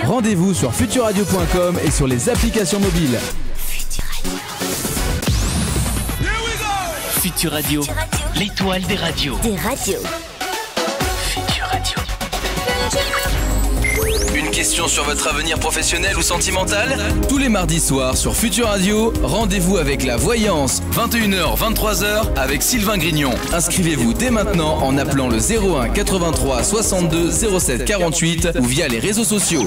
Rendez-vous sur futurradio.com et sur les applications mobiles. Futur Radio, l'étoile des radios. Futur Radio. Une question sur votre avenir professionnel ou sentimental? Tous les mardis soirs sur Futur Radio, rendez-vous avec la voyance, 21h, 23h avec Sylvain Grignon. Inscrivez-vous dès maintenant en appelant le 01 83 62 07 48 ou via les réseaux sociaux.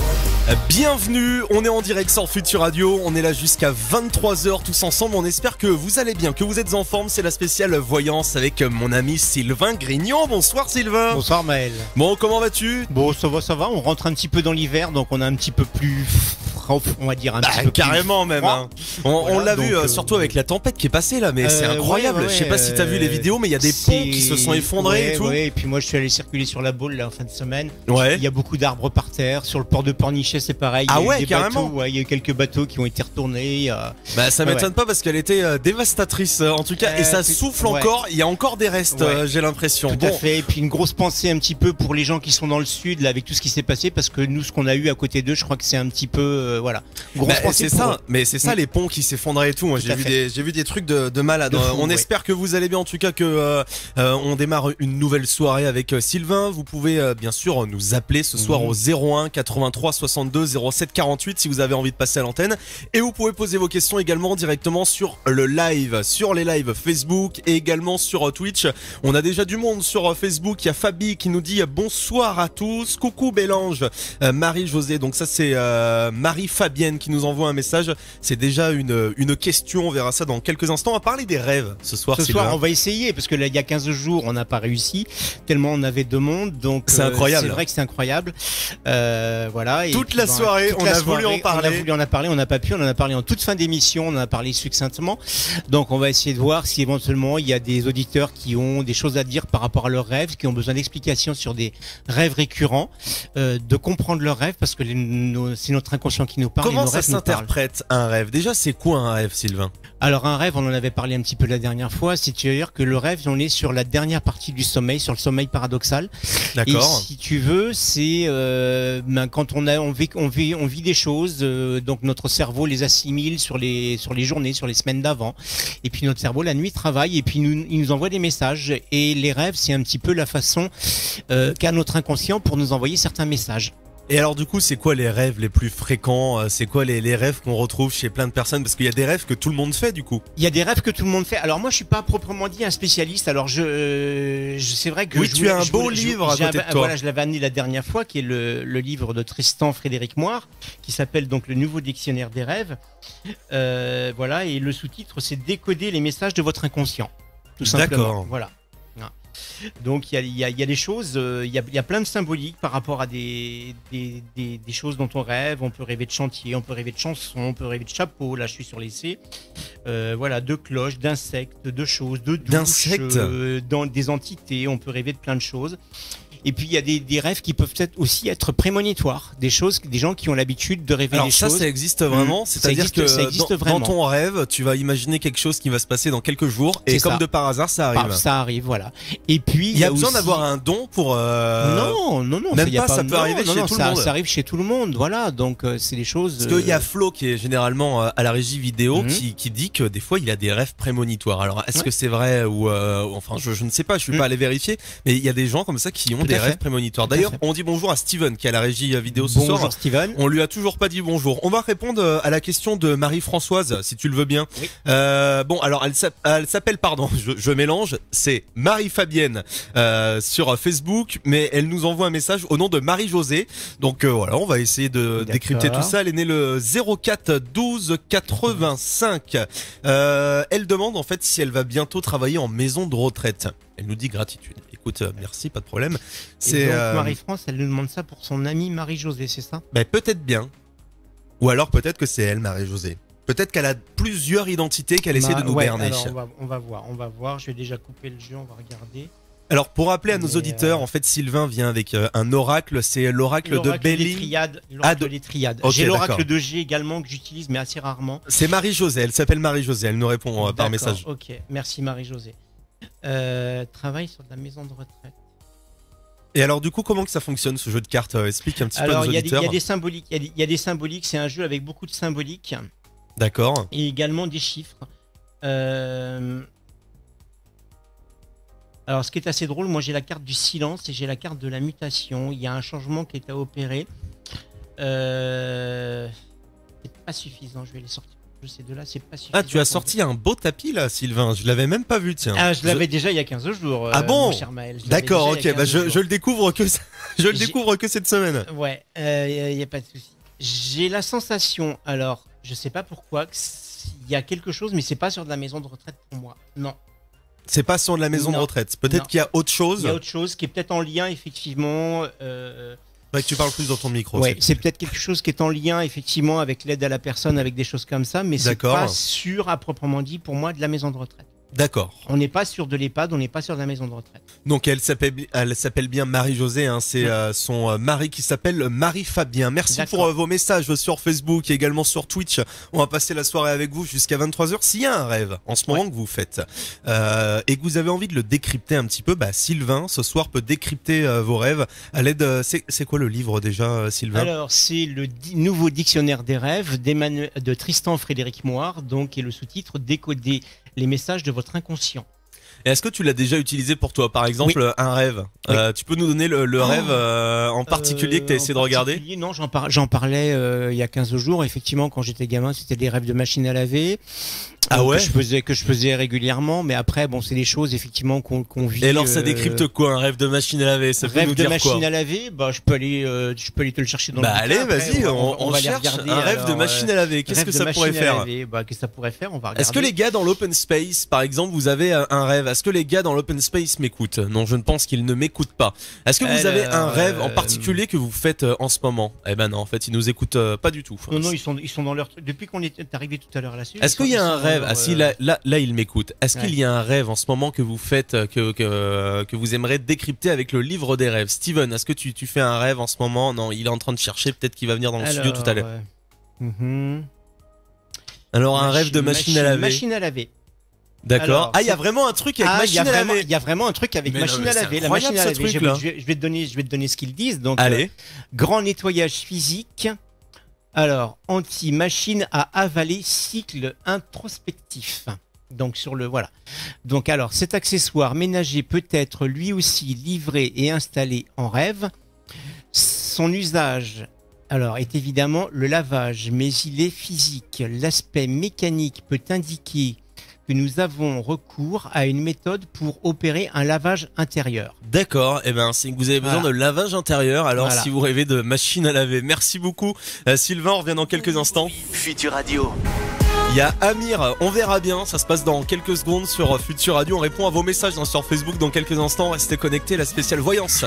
Bienvenue, on est en direct sur Futur Radio, on est là jusqu'à 23h tous ensemble, on espère que vous allez bien, que vous êtes en forme, c'est la spéciale voyance avec mon ami Sylvain Grignon. Bonsoir Sylvain. Bonsoir Maël. Bon, comment vas-tu? Bon, ça va, on rentre un petit peu dans l'hiver, donc on a un petit peu plus... on va dire un petit peu carrément plus même hein. On l'a vu surtout avec la tempête qui est passée là, mais c'est incroyable. Je sais pas si t'as vu les vidéos, mais il y a des ponts qui se sont effondrés et tout. Et puis moi je suis allé circuler sur la Baule là en fin de semaine. Ouais. Il y a beaucoup d'arbres par terre. Sur le port de Pornichet c'est pareil. Ah ouais, carrément. Il y a eu quelques bateaux qui ont été retournés. Bah ça m'étonne pas parce qu'elle était dévastatrice en tout cas, et ça souffle encore. Il y a encore des restes, j'ai l'impression. Tout à fait. Et puis une grosse pensée un petit peu pour les gens qui sont dans le sud là avec tout ce qui s'est passé, parce que nous ce qu'on a eu à côté d'eux, je crois que c'est un petit peu voilà. C'est ça, mais c'est ça les ponts qui s'effondraient et tout. Moi j'ai vu des trucs de malade. On espère que vous allez bien, en tout cas que on démarre une nouvelle soirée avec Sylvain. Vous pouvez bien sûr nous appeler ce soir au 01 83 62 07 48 si vous avez envie de passer à l'antenne, et vous pouvez poser vos questions également directement sur le live, sur les lives Facebook et également sur Twitch. On a déjà du monde sur Facebook. Il y a Fabi qui nous dit bonsoir à tous, coucou Bélange, Marie-Josée, donc ça c'est Marie-Fabienne qui nous envoie un message. C'est déjà une question, on verra ça dans quelques instants. On va parler des rêves ce soir. Ce soir on va essayer, parce que là il y a 15 jours on n'a pas réussi tellement on avait de monde, donc c'est incroyable. C'est vrai que c'est incroyable. Voilà. Et toute la soirée on a voulu en parler. On a parlé, on n'a pas pu, on en a parlé en toute fin d'émission, on en a parlé succinctement. Donc on va essayer de voir si éventuellement il y a des auditeurs qui ont des choses à dire par rapport à leurs rêves, qui ont besoin d'explications sur des rêves récurrents, de comprendre leurs rêves, parce que c'est notre inconscient qui nous parle. Comment ça s'interprète un rêve? Déjà, c'est quoi un rêve, Sylvain? Alors un rêve, on en avait parlé un petit peu la dernière fois, c'est-à-dire que le rêve, on est sur la dernière partie du sommeil, sur le sommeil paradoxal. D'accord. Et si tu veux, c'est quand on vit des choses, donc notre cerveau les assimile sur les journées, sur les semaines d'avant, et puis notre cerveau la nuit travaille, et puis il nous envoie des messages, et les rêves, c'est un petit peu la façon qu'a notre inconscient pour nous envoyer certains messages. Et alors du coup, c'est quoi les rêves les plus fréquents? C'est quoi les rêves qu'on retrouve chez plein de personnes? Parce qu'il y a des rêves que tout le monde fait du coup. Il y a des rêves que tout le monde fait. Alors moi, je suis pas proprement dit un spécialiste. Alors c'est vrai que tu as un beau livre à côté de toi. Voilà, je l'avais amené la dernière fois, qui est le livre de Tristan Frédéric Moire, qui s'appelle donc le Nouveau Dictionnaire des rêves. Voilà, et le sous-titre, c'est Décoder les messages de votre inconscient. Tout simplement. D'accord. Voilà. Donc il y a des choses, il y a plein de symboliques par rapport à des choses dont on rêve. On peut rêver de chantier, on peut rêver de chansons, on peut rêver de chapeau. Là, je suis sur les C. Voilà, de cloches, d'insectes, de choses, de douches, dans des entités. On peut rêver de plein de choses. Et puis il y a des rêves qui peuvent peut-être aussi être prémonitoires, des gens qui ont l'habitude de rêver des choses. Alors ça existe vraiment, c'est-à-dire que ça existe vraiment. Dans ton rêve, tu vas imaginer quelque chose qui va se passer dans quelques jours, et comme de par hasard, ça arrive. Ça arrive, voilà. Et puis il y a besoin aussi d'avoir un don pour. Non, même pas. Ça peut arriver chez tout le monde. Ça arrive chez tout le monde, voilà. Donc c'est des choses. Parce qu'il y a Flo qui est généralement à la régie vidéo qui dit que des fois il a des rêves prémonitoires. Alors est-ce que c'est vrai ou enfin je ne sais pas, je suis pas allé vérifier, mais il y a des gens comme ça qui ont des rêves prémonitoires. D'ailleurs, on dit bonjour à Steven qui est à la régie vidéo ce soir. Bonjour Steven. On lui a toujours pas dit bonjour. On va répondre à la question de Marie-Françoise, si tu le veux bien. Oui. Bon, alors elle s'appelle, pardon, je mélange, c'est Marie-Fabienne sur Facebook, mais elle nous envoie un message au nom de Marie-Josée. Donc voilà, on va essayer de décrypter tout ça. Elle est née le 04 12 85. Elle demande en fait si elle va bientôt travailler en maison de retraite. Elle nous dit gratitude. Écoute, merci, pas de problème. C'est donc Marie-France, elle nous demande ça pour son amie Marie-Josée, c'est ça? Ben peut-être bien. Ou alors peut-être que c'est elle, Marie-Josée. Peut-être qu'elle a plusieurs identités qu'elle essaie de nous berner. Alors on va voir. Je vais déjà couper le jeu, on va regarder. Alors pour rappeler à nos auditeurs, en fait Sylvain vient avec un oracle, c'est l'oracle de Béli. L'oracle des triades. Okay, j'ai l'oracle de G également que j'utilise mais assez rarement. C'est Marie-Josée, elle s'appelle Marie-Josée, elle nous répond par message. Ok, merci Marie-Josée. Travaille sur de la maison de retraite. Et alors du coup, comment que ça fonctionne ce jeu de cartes? Explique un petit peu à nos auditeurs. Il y a des symboliques. Il y a des symboliques. C'est un jeu avec beaucoup de symboliques. D'accord. Et également des chiffres. Alors, ce qui est assez drôle, moi j'ai la carte du silence et j'ai la carte de la mutation. Il y a un changement qui est à opérer. C'est pas suffisant. Je vais les sortir. Ces deux-là, c'est pas suffisant. Ah, tu as sorti un beau tapis là, Sylvain. Je l'avais même pas vu, tiens. Ah, je l'avais déjà il y a 15 jours. Ah bon, mon cher Maël. D'accord, ok. Bah, je le découvre que cette semaine. Ouais, y a pas de souci. J'ai la sensation, alors, je sais pas pourquoi, qu'il y a quelque chose, mais c'est pas sur de la maison de retraite pour moi. Non. C'est pas sur de la maison de retraite. Peut-être qu'il y a autre chose. Il y a autre chose qui est peut-être en lien, effectivement. Que tu parles plus dans ton micro. Ouais, c'est peut-être quelque chose qui est en lien, effectivement, avec l'aide à la personne, avec des choses comme ça, mais c'est pas sûr, à proprement dit, pour moi, de la maison de retraite. D'accord. On n'est pas sur de l'EHPAD, on n'est pas sur de la maison de retraite. Donc elle s'appelle bien Marie-Josée, hein, c'est son mari qui s'appelle Marie-Fabien. Merci pour vos messages sur Facebook et également sur Twitch. On va passer la soirée avec vous jusqu'à 23h. S'il y a un rêve en ce moment que vous faites et que vous avez envie de le décrypter un petit peu, Sylvain ce soir peut décrypter vos rêves à l'aide. C'est quoi le livre déjà, Sylvain? Alors c'est le nouveau dictionnaire des rêves de Tristan Frédéric Moire, donc, et le sous-titre Décoder les messages de votre inconscient. Et est-ce que tu l'as déjà utilisé pour toi, par exemple, un rêve? Tu peux nous donner le rêve en particulier que tu as essayé de regarder? Non, j'en parlais il y a 15 jours. Effectivement, quand j'étais gamin, c'était des rêves de machine à laver. Ah ouais? Que je faisais régulièrement, mais après, bon, c'est des choses effectivement qu'on vit. Et alors, ça décrypte quoi, un rêve de machine à laver? Ça peut nous dire quoi? Rêve de machine à laver, je peux aller te le chercher dans le allez, bouquin. Vas-y, on va cherche regarder, un rêve de machine à laver. Qu'est-ce que ça pourrait faire? Qu'est-ce que ça pourrait faire? On va regarder. Est-ce que les gars dans l'open space, par exemple, vous avez un rêve? Est-ce que les gars dans l'open space m'écoutent? Non, je ne pense qu'ils ne m'écoutent pas. Est-ce que vous avez un rêve en particulier que vous faites en ce moment? Eh ben non, en fait, ils nous écoutent pas du tout. Non, ils sont dans leur truc. Depuis qu'on est arrivé tout à l'heure là-dessus. Est-ce qu'il y a un rêve? Ah si, là, il m'écoute. Est-ce qu'il y a un rêve en ce moment que vous faites, que vous aimeriez décrypter avec le livre des rêves? Steven, est-ce que tu fais un rêve en ce moment? Non, il est en train de chercher. Peut-être qu'il va venir dans le studio tout à l'heure. Alors, un rêve de machine à laver. Machine à laver. D'accord. Il y a vraiment un truc avec machine à laver. Il y a vraiment un truc avec machine à laver. La machine à laver. Je vais te donner ce qu'ils disent. Donc, allez. Grand nettoyage physique. Alors, anti-machine à avaler, cycle introspectif. Donc Donc alors, cet accessoire ménager peut être lui aussi livré et installé en rêve. Son usage est évidemment le lavage, mais il est physique. L'aspect mécanique peut indiquer que nous avons recours à une méthode pour opérer un lavage intérieur. D'accord, c'est que vous avez besoin de lavage intérieur, alors si vous rêvez de machine à laver. Merci beaucoup Sylvain, on revient dans quelques instants. Futur Radio. Il y a Amir, on verra bien, ça se passe dans quelques secondes sur Futur Radio. On répond à vos messages sur Facebook dans quelques instants. Restez connectés, la spéciale voyance.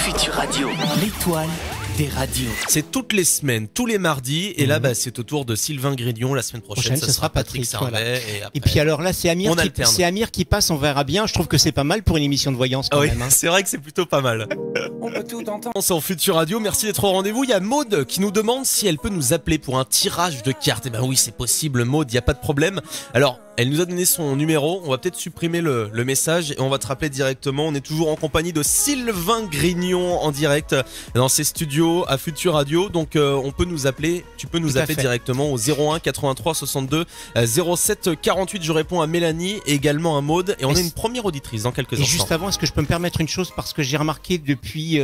Futur Radio, l'étoile des radios. C'est toutes les semaines, tous les mardis. Et là, c'est au tour de Sylvain Grignon. La semaine prochaine, ce sera Patrick Servet. Et puis alors là, c'est Amir qui passe, on verra bien. Je trouve que c'est pas mal pour une émission de voyance quand même. C'est vrai que c'est plutôt pas mal. On peut tout entendre. C'est en Futur Radio, merci d'être au rendez-vous. Il y a Maude qui nous demande si elle peut nous appeler pour un tirage de cartes. Eh ben oui, c'est possible Maude, il n'y a pas de problème. Alors, elle nous a donné son numéro, on va peut-être supprimer le message et on va te rappeler directement. On est toujours en compagnie de Sylvain Grignon en direct dans ses studios à Futur Radio. Donc on peut nous appeler, tu peux nous appeler directement au 01 83 62 07 48. Je réponds à Mélanie et également à Maude et on a une première auditrice dans quelques instants. Et juste avant, est-ce que je peux me permettre une chose, parce que j'ai remarqué depuis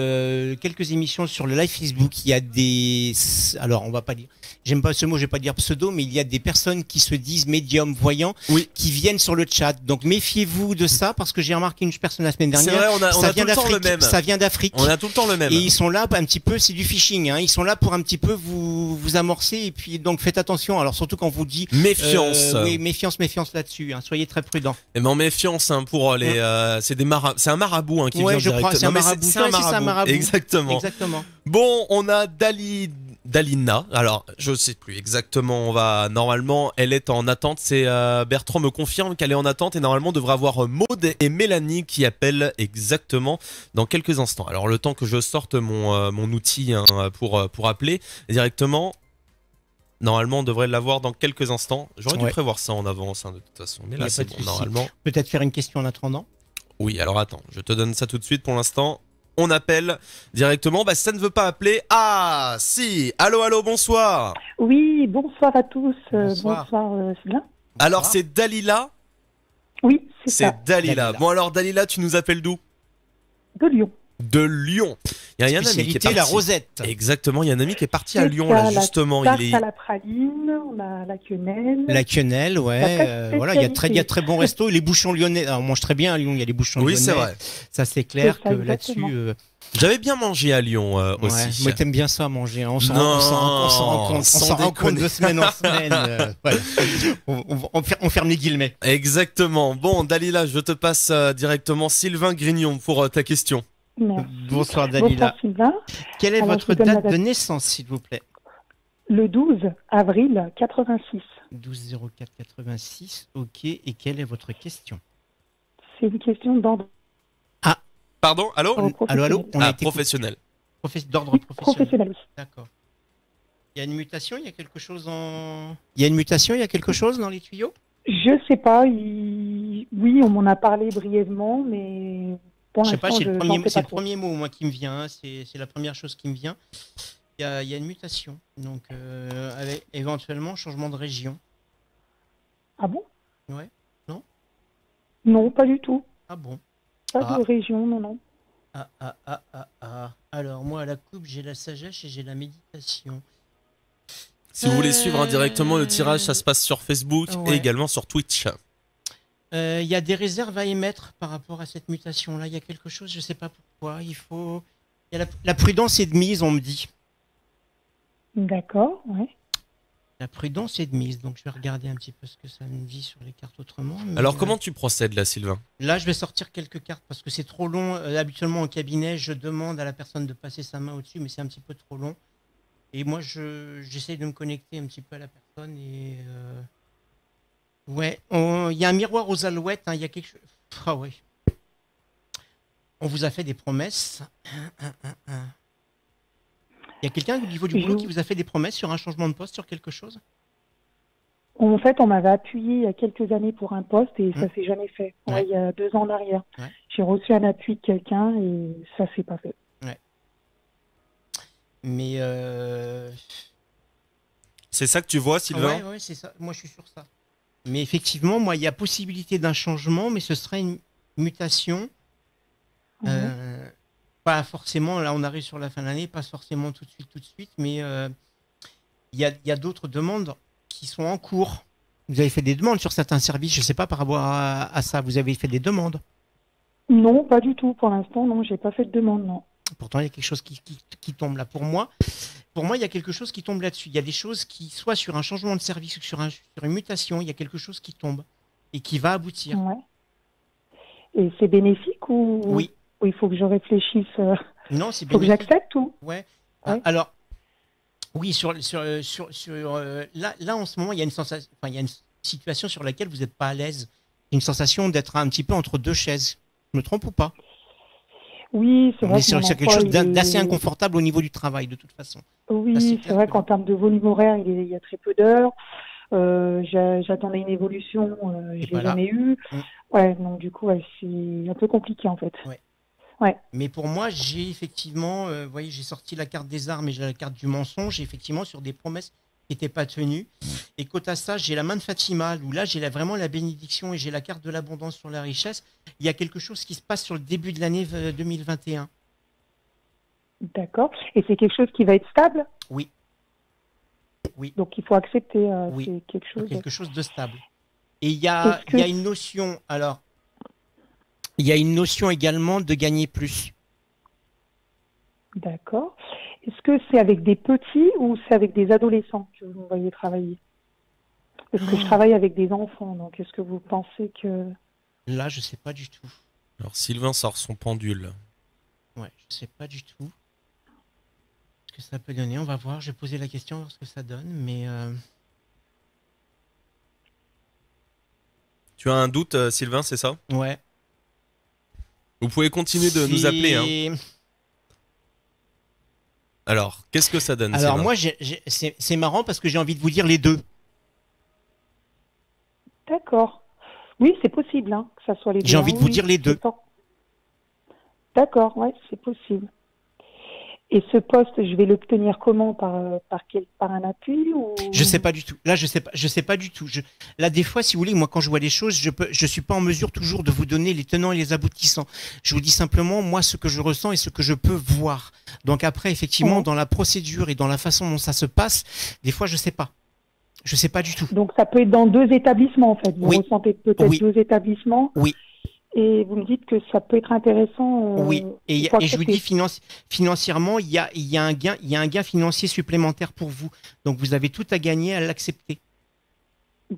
quelques émissions sur le live Facebook, il y a des... Alors on va pas dire... J'aime pas ce mot, je vais pas dire pseudo, mais il y a des personnes qui se disent médium, voyants, qui viennent sur le chat. Donc méfiez-vous de ça, parce que j'ai remarqué une personne la semaine dernière. C'est vrai, on a tout le temps le même. Ça vient d'Afrique. On a tout le temps le même. Et ils sont là un petit peu, c'est du phishing. Ils sont là pour un petit peu vous amorcer. Et puis donc faites attention. Alors surtout quand on vous dit méfiance. Oui, méfiance là-dessus. Soyez très prudents. Et en méfiance pour les. C'est c'est un marabout qui vient je crois. C'est un marabout. C'est un marabout. Exactement. Bon, on a Dalina, alors je sais plus exactement, normalement elle est en attente, c'est Bertrand me confirme qu'elle est en attente et normalement on devrait avoir Maude et Mélanie qui appellent exactement dans quelques instants. Alors le temps que je sorte mon outil pour appeler directement, normalement on devrait l'avoir dans quelques instants. J'aurais dû prévoir ça en avance de toute façon, mais là c'est bon normalement. Peut-être faire une question en attendant. Oui, alors attends, je te donne ça tout de suite pour l'instant. on appelle directement. Bah, ça ne veut pas appeler. Ah, si. Allô, allô, bonsoir. Oui, bonsoir à tous. Bonsoir. Sylvain. Alors, c'est Dalila? Oui, c'est ça. C'est Dalila. Bon, alors, Dalila, tu nous appelles d'où? De Lyon. De Lyon. Il y a un ami qui est Spécialité, parti. la rosette. Exactement, il y a un ami qui est parti à C'est Lyon, ça, là, la justement. tarte Il est... à la praline, on a la quenelle. La quenelle, ouais. La Voilà, il y a spécialité. très bon resto. Et les bouchons lyonnais. Alors, on mange très bien à Lyon, il y a les bouchons Oui, lyonnais. c'est vrai. Ça, c'est clair C'est ça, que là-dessus. exactement. J'avais bien mangé à Lyon Ouais. aussi. Moi, t'aimes bien ça à manger. Hein. On s'en Non, rend compte. On sans s'en rend compte déconner. de semaine en semaine. Voilà. On ferme les guillemets. Exactement. Bon, Dalila, je te passe directement Sylvain Grignon pour ta question. Merci. Bonsoir Dalila. Bonsoir Sylvain. Quelle est Alors, votre je vous donne date la de date. naissance, s'il vous plaît? Le 12 avril 86. 12 04 86. Ok. Et quelle est votre question? C'est une question d'ordre Pardon, allô? Allô, allô. On a Ah, été professionnel. d'ordre Oui, professionnel. professionnel. Oui. D'accord. Il y a une mutation, il y a quelque chose en. Il y a une mutation, il y a quelque chose dans les tuyaux? Je sais pas, oui, on m'en a parlé brièvement, mais pour Je sais pas, l'instant, c'est le j'en premier, sais c'est pas le trop. premier mot moi qui me vient. Hein. C'est la première chose qui me vient. Il y a une mutation, donc avec éventuellement changement de région. Ah bon? Ouais. Non, pas du tout. Ah bon. Pas Ah. de région, non. Ah. Alors moi à la coupe j'ai la sagesse et j'ai la méditation. Si vous voulez suivre directement le tirage, ça se passe sur Facebook et Ouais. également sur Twitch. Il y a des réserves à émettre par rapport à cette mutation-là. Il y a quelque chose, je sais pas pourquoi. Il y a la prudence est de mise, on me dit. D'accord, ouais. La prudence est de mise, donc je vais regarder un petit peu ce que ça me dit sur les cartes autrement. mais, Alors, comment tu procèdes là, Sylvain? Là, je vais sortir quelques cartes parce que c'est trop long. Habituellement, au cabinet, je demande à la personne de passer sa main au-dessus, mais c'est un petit peu trop long. Et moi, j'essaye de me connecter un petit peu à la personne. Et ouais, il y a un miroir aux alouettes. Hein, il y a quelque chose. Ah ouais. On vous a fait des promesses. Il y a quelqu'un au niveau du boulot qui vous a fait des promesses sur un changement de poste, sur quelque chose? En fait, on m'avait appuyé il y a quelques années pour un poste et ça s'est jamais fait. Ouais. Ouais, il y a 2 ans en arrière. Ouais. J'ai reçu un appui de quelqu'un et ça s'est pas fait. Mais C'est ça que tu vois, Sylvain? ouais, c'est ça. Moi, je suis sur ça. Mais effectivement, moi, il y a possibilité d'un changement, mais ce serait une mutation. Pas forcément, là, on arrive sur la fin de l'année, pas forcément tout de suite, mais il y a d'autres demandes qui sont en cours. Vous avez fait des demandes sur certains services, je ne sais pas par rapport à ça, vous avez fait des demandes. Non, pas du tout. Pour l'instant, non, j'ai pas fait de demande, non. Pourtant, il y a quelque chose qui tombe là. Pour moi, il y a quelque chose qui tombe là-dessus. Il y a des choses qui, soit sur un changement de service ou sur une mutation, il y a quelque chose qui tombe et qui va aboutir. Ouais. Et c'est bénéfique ou Oui. ou il faut que je réfléchisse Non, c'est faut que bénéfique. j'accepte ou Ouais. Ouais. Alors, oui, là, en ce moment, il y a une sensation, enfin, il y a une situation sur laquelle vous n'êtes pas à l'aise. Une sensation d'être un petit peu entre deux chaises. Je me trompe ou pas? Oui, c'est On vrai est que sur mon quelque emploi, chose il est- d'assez inconfortable au niveau du travail, de toute façon. Ça, c'est Oui, clair c'est vrai que- qu'en termes de volume horaire, il y a très peu d'heures. J'attendais une évolution, je l'ai pas là. jamais eue. Mm. Ouais, donc du coup, ouais, c'est un peu compliqué en fait. Mais pour moi, j'ai effectivement, vous voyez, j'ai sorti la carte des armes et j'ai la carte du mensonge, effectivement, sur des promesses qui n'étaient pas tenues. Et quant à ça, j'ai la main de Fatima, où là, j'ai vraiment la bénédiction et j'ai la carte de l'abondance sur la richesse. Il y a quelque chose qui se passe sur le début de l'année 2021. D'accord. Et c'est quelque chose qui va être stable? Oui. Oui. Donc il faut accepter, Oui. c'est quelque chose. Quelque chose de stable. Et il y a une notion, alors, il y a une notion également de gagner plus. D'accord. Est-ce que c'est avec des petits ou c'est avec des adolescents que vous me voyez travailler? Parce que je travaille avec des enfants, donc est-ce que vous pensez que... Là, je sais pas du tout. Alors, Sylvain sort son pendule. Ouais, je sais pas du tout ce que ça peut donner. On va voir. Je vais poser la question, voir ce que ça donne. Mais Tu as un doute, Sylvain, c'est ça? ouais. Vous pouvez continuer de nous appeler. Hein. C'est- Alors, qu'est-ce que ça donne, Alors Sylvain? moi, c'est marrant parce que j'ai envie de vous dire les deux. D'accord. Oui, c'est possible, hein, que ça soit les deux. J'ai envie de vous Oui, dire les deux. c'est pas- D'accord, ouais, c'est possible. Et ce poste, je vais l'obtenir comment, par un appui ou... Je sais pas du tout. Là, je sais pas du tout. Là, des fois, si vous voulez, moi, quand je vois des choses, je suis pas en mesure toujours de vous donner les tenants et les aboutissants. Je vous dis simplement, moi, ce que je ressens et ce que je peux voir. Donc après, effectivement, dans la procédure et dans la façon dont ça se passe, des fois, je sais pas. Je sais pas du tout. Donc ça peut être dans 2 établissements, en fait. Vous ressentez peut-être 2 établissements. Oui. Et vous me dites que ça peut être intéressant. Oui, et je vous dis financièrement, il y a un gain financier supplémentaire pour vous. Donc vous avez tout à gagner à l'accepter.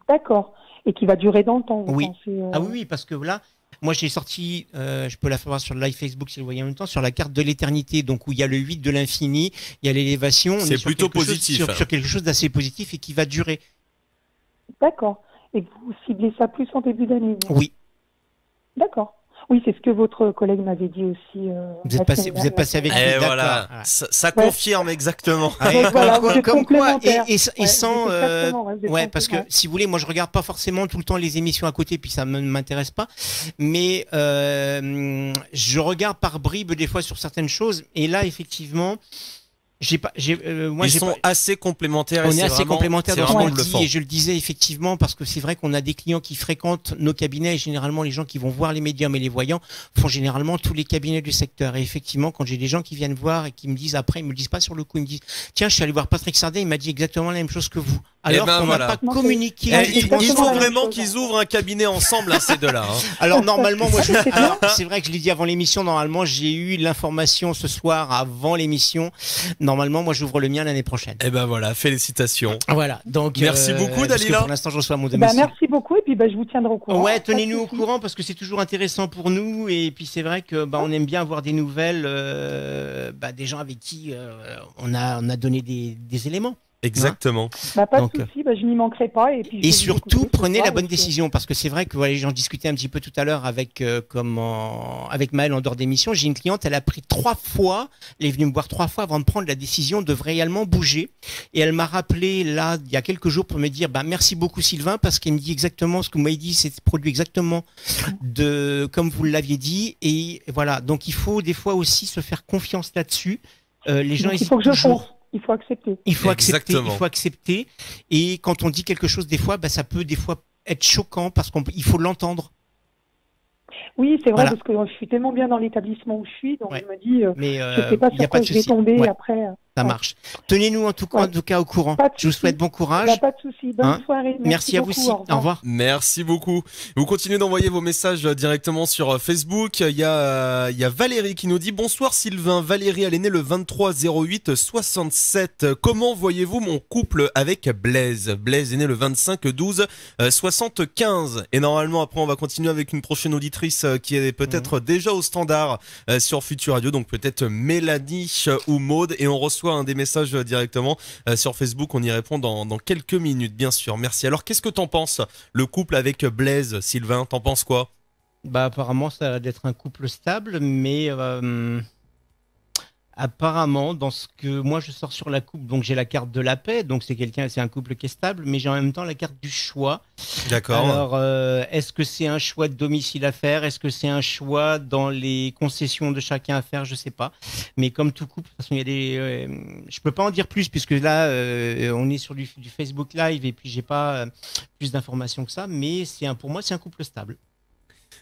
D'accord. Et qui va durer dans le temps. Vous pensez, Ah oui, parce que là, moi j'ai sorti, je peux la faire voir sur le live Facebook si vous le voyez en même temps, sur la carte de l'éternité, donc où il y a le 8 de l'infini, il y a l'élévation. C'est plutôt positif. Sur quelque chose d'assez positif et qui va durer. D'accord. Et vous ciblez ça plus en début d'année. Oui. D'accord. Oui, c'est ce que votre collègue m'avait dit aussi. Vous êtes passé avec lui. Et voilà, ça confirme exactement. Comme quoi, et sans, parce que que si vous voulez, moi je regarde pas forcément tout le temps les émissions à côté, puis ça ne m'intéresse pas, mais je regarde par bribes des fois sur certaines choses, et là effectivement. Ils sont assez complémentaires. On est assez complémentaires dans ce qu'on dit, et je le disais effectivement parce que c'est vrai qu'on a des clients qui fréquentent nos cabinets et généralement les gens qui vont voir les médiums et les voyants font généralement tous les cabinets du secteur. Et effectivement, quand j'ai des gens qui viennent voir et qui me disent après, ils me le disent pas sur le coup, ils me disent tiens, je suis allé voir Patrick Sardet, il m'a dit exactement la même chose que vous. Alors qu'on n'a pas communiqué. Il faut vraiment qu'ils ouvrent un cabinet ensemble, ces deux-là. Alors normalement, moi, c'est vrai que je l'ai dit avant l'émission. Normalement, j'ai eu l'information ce soir avant l'émission. Normalement, moi, j'ouvre le mien l'année prochaine. Et ben voilà, félicitations. Voilà, donc merci beaucoup, Dalila. Pour l'instant, je reçois mon domicile. Merci beaucoup, et puis je vous tiendrai au courant. Ouais, tenez-nous au courant parce que c'est toujours intéressant pour nous, et puis c'est vrai que on aime bien avoir des nouvelles, des gens avec qui on a donné des éléments. Exactement. Pas de souci, je n'y manquerai pas. Et surtout, prenez la bonne décision, parce que c'est vrai que voilà, j'en discutais un petit peu tout à l'heure avec Maëlle en dehors d'émission. J'ai une cliente, elle a pris 3 fois, elle est venue me voir 3 fois avant de prendre la décision de réellement bouger. Et elle m'a rappelé là, il y a quelques jours, pour me dire merci beaucoup Sylvain, parce qu'elle me dit exactement ce que vous m'avez dit, c'est produit exactement comme vous l'aviez dit. Et voilà, donc il faut des fois aussi se faire confiance là-dessus. Les gens il faut que je fonce. Il faut accepter. Il faut accepter. Et quand on dit quelque chose, des fois, ça peut des fois être choquant parce qu'il faut l'entendre. Oui, c'est vrai, parce que je suis tellement bien dans l'établissement où je suis, donc je me dis, je ne sais pas sur quoi je vais tomber après. Ça marche. Tenez-nous en tout cas au courant. Je vous souhaite bon courage. Pas de souci. Bonne soirée. Merci à vous aussi. Au revoir. Merci beaucoup. Vous continuez d'envoyer vos messages directement sur Facebook. Il y a Valérie qui nous dit bonsoir Sylvain. Valérie, elle est née le 23/08/67. Comment voyez-vous mon couple avec Blaise? Blaise est né le 25/12/75. Et normalement après on va continuer avec une prochaine auditrice qui est peut-être déjà au standard sur Futur Radio. Donc peut-être Mélanie ou Maude, et on reçoit des messages directement sur Facebook. On y répond dans quelques minutes, bien sûr. Merci. Alors, qu'est-ce que t'en penses, le couple avec Blaise, Sylvain? T'en penses quoi? Apparemment, ça a l'air d'être un couple stable, mais apparemment, dans ce que moi je sors sur la coupe, donc j'ai la carte de la paix, donc c'est un couple qui est stable, mais j'ai en même temps la carte du choix. D'accord. Alors, est-ce que c'est un choix de domicile à faire? Est-ce que c'est un choix dans les concessions de chacun à faire? Je sais pas. Mais comme tout couple, de toute façon, il y a des. Je peux pas en dire plus puisque là, on est sur du Facebook Live et puis j'ai pas plus d'informations que ça. Mais pour moi, c'est un couple stable.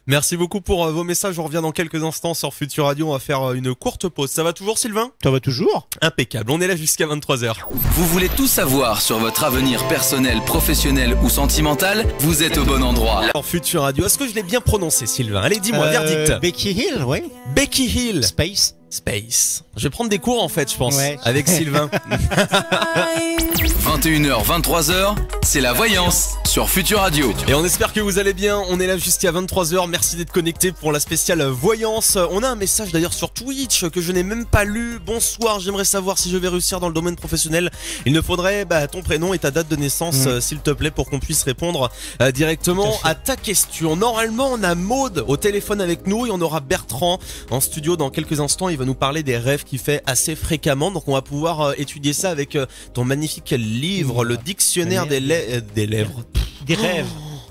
Merci beaucoup pour vos messages. On revient dans quelques instants sur Futur Radio. On va faire une courte pause. Ça va toujours, Sylvain? Ça va toujours. Impeccable. On est là jusqu'à 23h. Vous voulez tout savoir sur votre avenir personnel, professionnel ou sentimental? Vous êtes au bon endroit. Sur Futur Radio. Est-ce que je l'ai bien prononcé, Sylvain? Allez, dis-moi, verdict. Becky Hill, oui. Becky Hill. Space. Je vais prendre des cours en fait, je pense, avec Sylvain. 21h, 23h, c'est la voyance sur Futur Radio. Et on espère que vous allez bien. On est là jusqu'à 23h. Merci d'être connectés pour la spéciale voyance. On a un message d'ailleurs sur Twitch que je n'ai même pas lu. Bonsoir, j'aimerais savoir si je vais réussir dans le domaine professionnel. Il me faudrait ton prénom et ta date de naissance, s'il te plaît, pour qu'on puisse répondre directement à ta question. Normalement, on a Maude au téléphone avec nous et on aura Bertrand en studio dans quelques instants. Il va nous parler des rêves qu'il fait assez fréquemment. Donc on va pouvoir étudier ça avec ton magnifique livre, le dictionnaire des lèvres. Des rêves.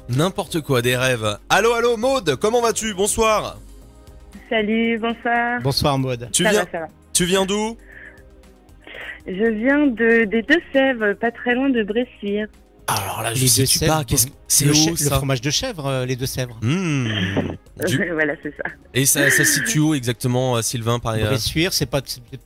N'importe quoi, des rêves. Allô, Maude, comment vas-tu? Bonsoir. Salut, bonsoir. Bonsoir Maud. Tu Ça viens, va, ça va. tu viens d'où? Je viens des Deux-Sèvres, pas très loin de Bressuire. Alors là, Les je sais Deux-Sèvres, pas. C'est le, où le ça? fromage de chèvre, les Deux-Sèvres. Voilà, c'est ça. Et ça se situe où exactement, Sylvain, par Bressuire, c'est pas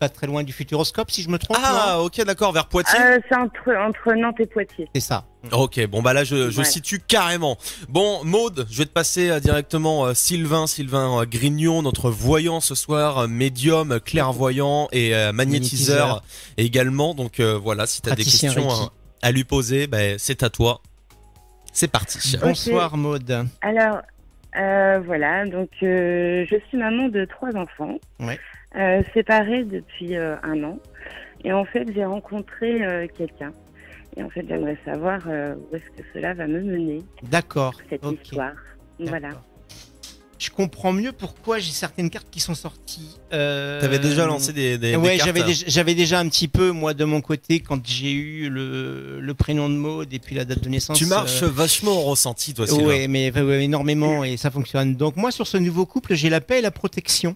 très loin du Futuroscope, si je me trompe. Ah, non ok, d'accord, vers Poitiers. C'est entre Nantes et Poitiers. C'est ça. Ok, bon bah là je Ouais. situe carrément. Bon, Maude, je vais te passer directement Sylvain Grignon, notre voyant ce soir, médium, clairvoyant et magnétiseur également. Donc voilà, si tu as des Praticien questions Reiki. à lui poser, c'est à toi. C'est parti. Bonsoir Maud. Alors, voilà, donc je suis maman de 3 enfants, Ouais. séparée depuis 1 an. Et en fait, j'ai rencontré quelqu'un. Et en fait, j'aimerais savoir où est-ce que cela va me mener, D'accord. cette ok. histoire. Voilà. D'accord. Je comprends mieux pourquoi j'ai certaines cartes qui sont sorties. T'avais déjà lancé des Ouais, cartes. j'avais déjà un petit peu, moi, de mon côté, quand j'ai eu le prénom de Maud et puis la date de naissance. Tu marches vachement au ressenti, toi, Sylvain. Ouais, mais ouais, énormément et ça fonctionne. Donc moi, sur ce nouveau couple, j'ai la paix et la protection.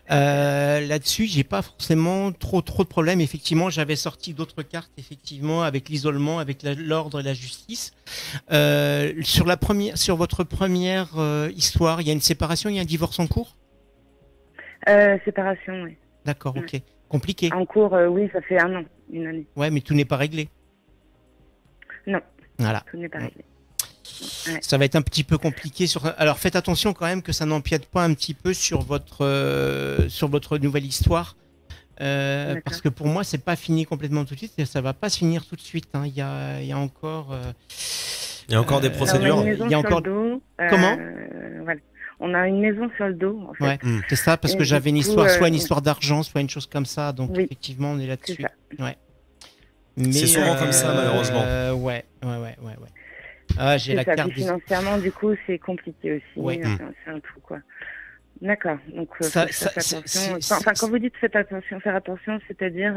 Là-dessus, j'ai pas forcément trop de problèmes. Effectivement, j'avais sorti d'autres cartes, effectivement, avec l'isolement, avec l'ordre et la justice. Sur votre première histoire, il y a une séparation, il y a un divorce en cours. Séparation, oui. D'accord, ok. Compliqué. En cours, oui, ça fait 1 an, 1 année. Ouais, mais tout n'est pas réglé. Non. Voilà. Tout n'est pas réglé. Ouais. Ça va être un petit peu compliqué. Alors faites attention quand même que ça n'empiète pas un petit peu sur votre nouvelle histoire. Parce que pour moi, c'est pas fini complètement tout de suite et ça va pas se finir tout de suite. Hein. Il y a encore. Il y a encore des procédures. On a une maison Il y a sur encore. le dos. Comment Voilà. On a une maison sur le dos, en fait. Ouais, c'est ça, parce Et que du j'avais une coup, histoire, soit une histoire d'argent, soit une chose comme ça. Donc oui, effectivement, on est là-dessus. c'est ça. Ouais. Mais, C'est souvent comme ça, malheureusement. Ouais. Ah, j'ai C'est la ça. carte. Puis financièrement, du coup, c'est compliqué aussi. Ouais. C'est un tout, quoi. D'accord. Donc, Ça- faut que je fasse ça- attention. c'est- Enfin, quand vous dites faire attention, c'est-à-dire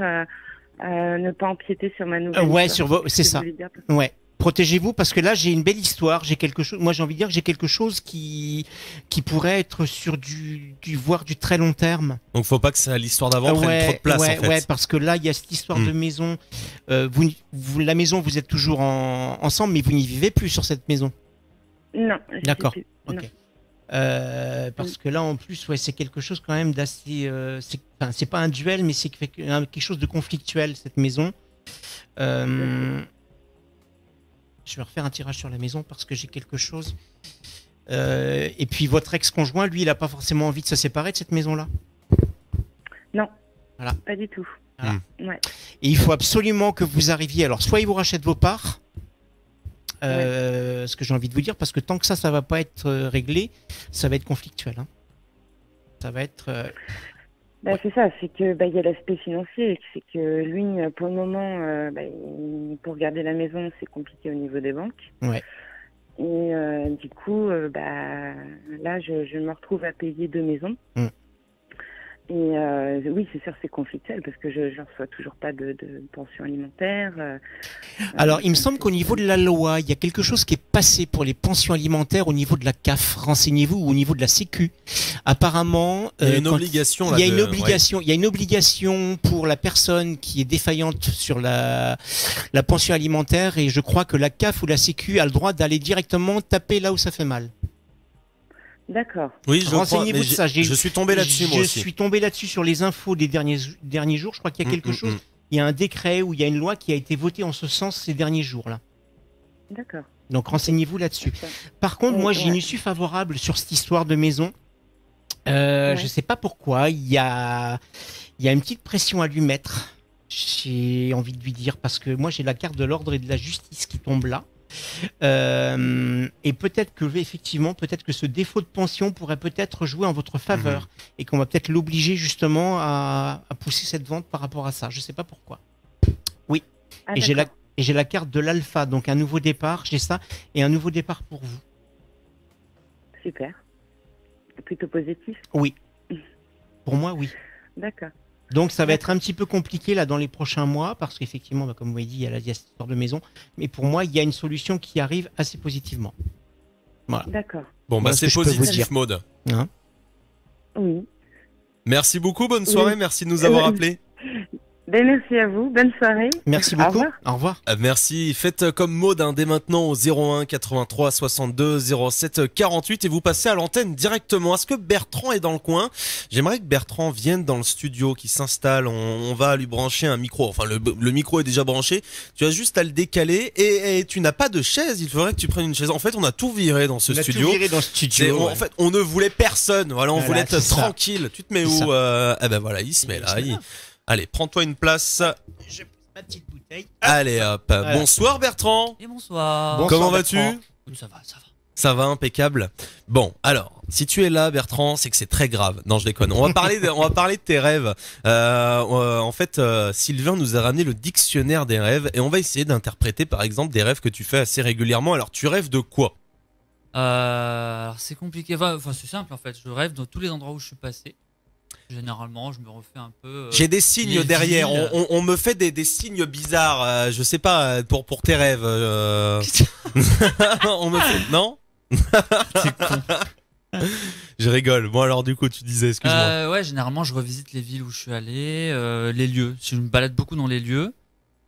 ne pas empiéter sur ma nouvelle Ouais, histoire. c'est ça. Vous voulez dire Ouais. Protégez-vous parce que là j'ai une belle histoire, j'ai quelque chose. Moi j'ai envie de dire que j'ai quelque chose qui pourrait être sur voire du très long terme. Donc faut pas que l'histoire d'avant prenne trop de place, en fait. Ouais, parce que là il y a cette histoire de maison. La maison, vous êtes toujours ensemble, mais vous n'y vivez plus sur cette maison. Non. je sais D'accord. plus. Ok. Non. Parce que là en plus, ouais, c'est quelque chose quand même d'assez. C'est pas un duel, mais c'est quelque chose de conflictuel cette maison. Je vais refaire un tirage sur la maison parce que j'ai quelque chose. Et puis votre ex-conjoint, lui, il n'a pas forcément envie de se séparer de cette maison-là. Non. Voilà. Pas du tout. Voilà. Ouais. Et il faut absolument que vous arriviez. Alors, soit il vous rachète vos parts, ce que j'ai envie de vous dire, parce que tant que ça va pas être réglé, ça va être conflictuel. Hein. Ça va être. C'est ça, c'est que il y a l'aspect financier, c'est que lui, pour le moment, pour garder la maison, c'est compliqué au niveau des banques. Ouais. Et du coup, là, je me retrouve à payer 2 maisons. Et oui, c'est sûr, c'est conflictuel parce que je ne reçois toujours pas de pension alimentaire. Alors, il me semble qu'au niveau de la loi, il y a quelque chose qui est passé pour les pensions alimentaires au niveau de la CAF. Renseignez-vous, ou au niveau de la Sécu. Apparemment, il y a une obligation. Il y a une obligation. Il y a une obligation pour la personne qui est défaillante sur la pension alimentaire, et je crois que la CAF ou la Sécu a le droit d'aller directement taper là où ça fait mal. D'accord. Oui, je renseignez-vous de ça. Je suis tombé là-dessus, moi aussi. Je suis tombé là-dessus sur les infos des derniers jours. Je crois qu'il y a quelque chose. Il y a un décret ou il y a une loi qui a été votée en ce sens ces derniers jours-là. D'accord. Donc renseignez-vous là-dessus. Par contre, moi j'ai une issue favorable sur cette histoire de maison. Je sais pas pourquoi. Il y a une petite pression à lui mettre. J'ai envie de lui dire parce que moi j'ai la carte de l'ordre et de la justice qui tombe là. Et peut-être que ce défaut de pension pourrait peut-être jouer en votre faveur et qu'on va peut-être l'obliger justement à pousser cette vente par rapport à ça. Je sais pas pourquoi. Oui. Et j'ai la carte de l'alpha, donc un nouveau départ. J'ai ça et un nouveau départ pour vous. Super. Plutôt positif. Oui. Pour moi, oui. D'accord. Donc ça va être un petit peu compliqué là dans les prochains mois parce qu'effectivement, comme vous l'avez dit, il y a cette histoire de maison. Mais pour moi, il y a une solution qui arrive assez positivement. Voilà. D'accord. Bon, Voilà c'est ce que je peux vous positif, dire. Maud. Hein Oui. Merci beaucoup, bonne soirée, merci de nous avoir appelés. Ben, merci à vous, bonne soirée. Merci beaucoup. Au revoir. Merci, faites comme Maud dès maintenant au 01 83 62 07 48 et vous passez à l'antenne directement. Est-ce que Bertrand est dans le coin? J'aimerais que Bertrand vienne dans le studio, qu'il s'installe, on va lui brancher un micro, enfin le micro est déjà branché, tu as juste à le décaler et tu n'as pas de chaise, il faudrait que tu prennes une chaise. En fait on a tout viré dans ce studio. Tout viré dans ce studio. En fait on ne voulait personne, voilà, on voulait être tranquille. Tu te mets où? Eh ben voilà, il se met là. Allez, prends-toi une place. Je pose ma petite bouteille. Allez hop. Voilà. Bonsoir Bertrand. Et bonsoir. Comment vas-tu? Ça va. Ça va, impeccable. Bon, alors, si tu es là, Bertrand, c'est que c'est très grave. Non, je déconne. On va parler de tes rêves. En fait, Sylvain nous a ramené le dictionnaire des rêves et on va essayer d'interpréter, par exemple, des rêves que tu fais assez régulièrement. Alors, tu rêves de quoi? Alors c'est compliqué. Enfin, c'est simple en fait. Je rêve dans tous les endroits où je suis passé. Généralement, je me refais un peu. J'ai des signes derrière. On me fait des signes bizarres. Je sais pas pour tes rêves. On me fait non. C'est con. Je rigole. Bon alors du coup, tu disais, excuse-moi. Ouais, généralement, je revisite les villes où je suis allé, les lieux. Je me balade beaucoup dans les lieux.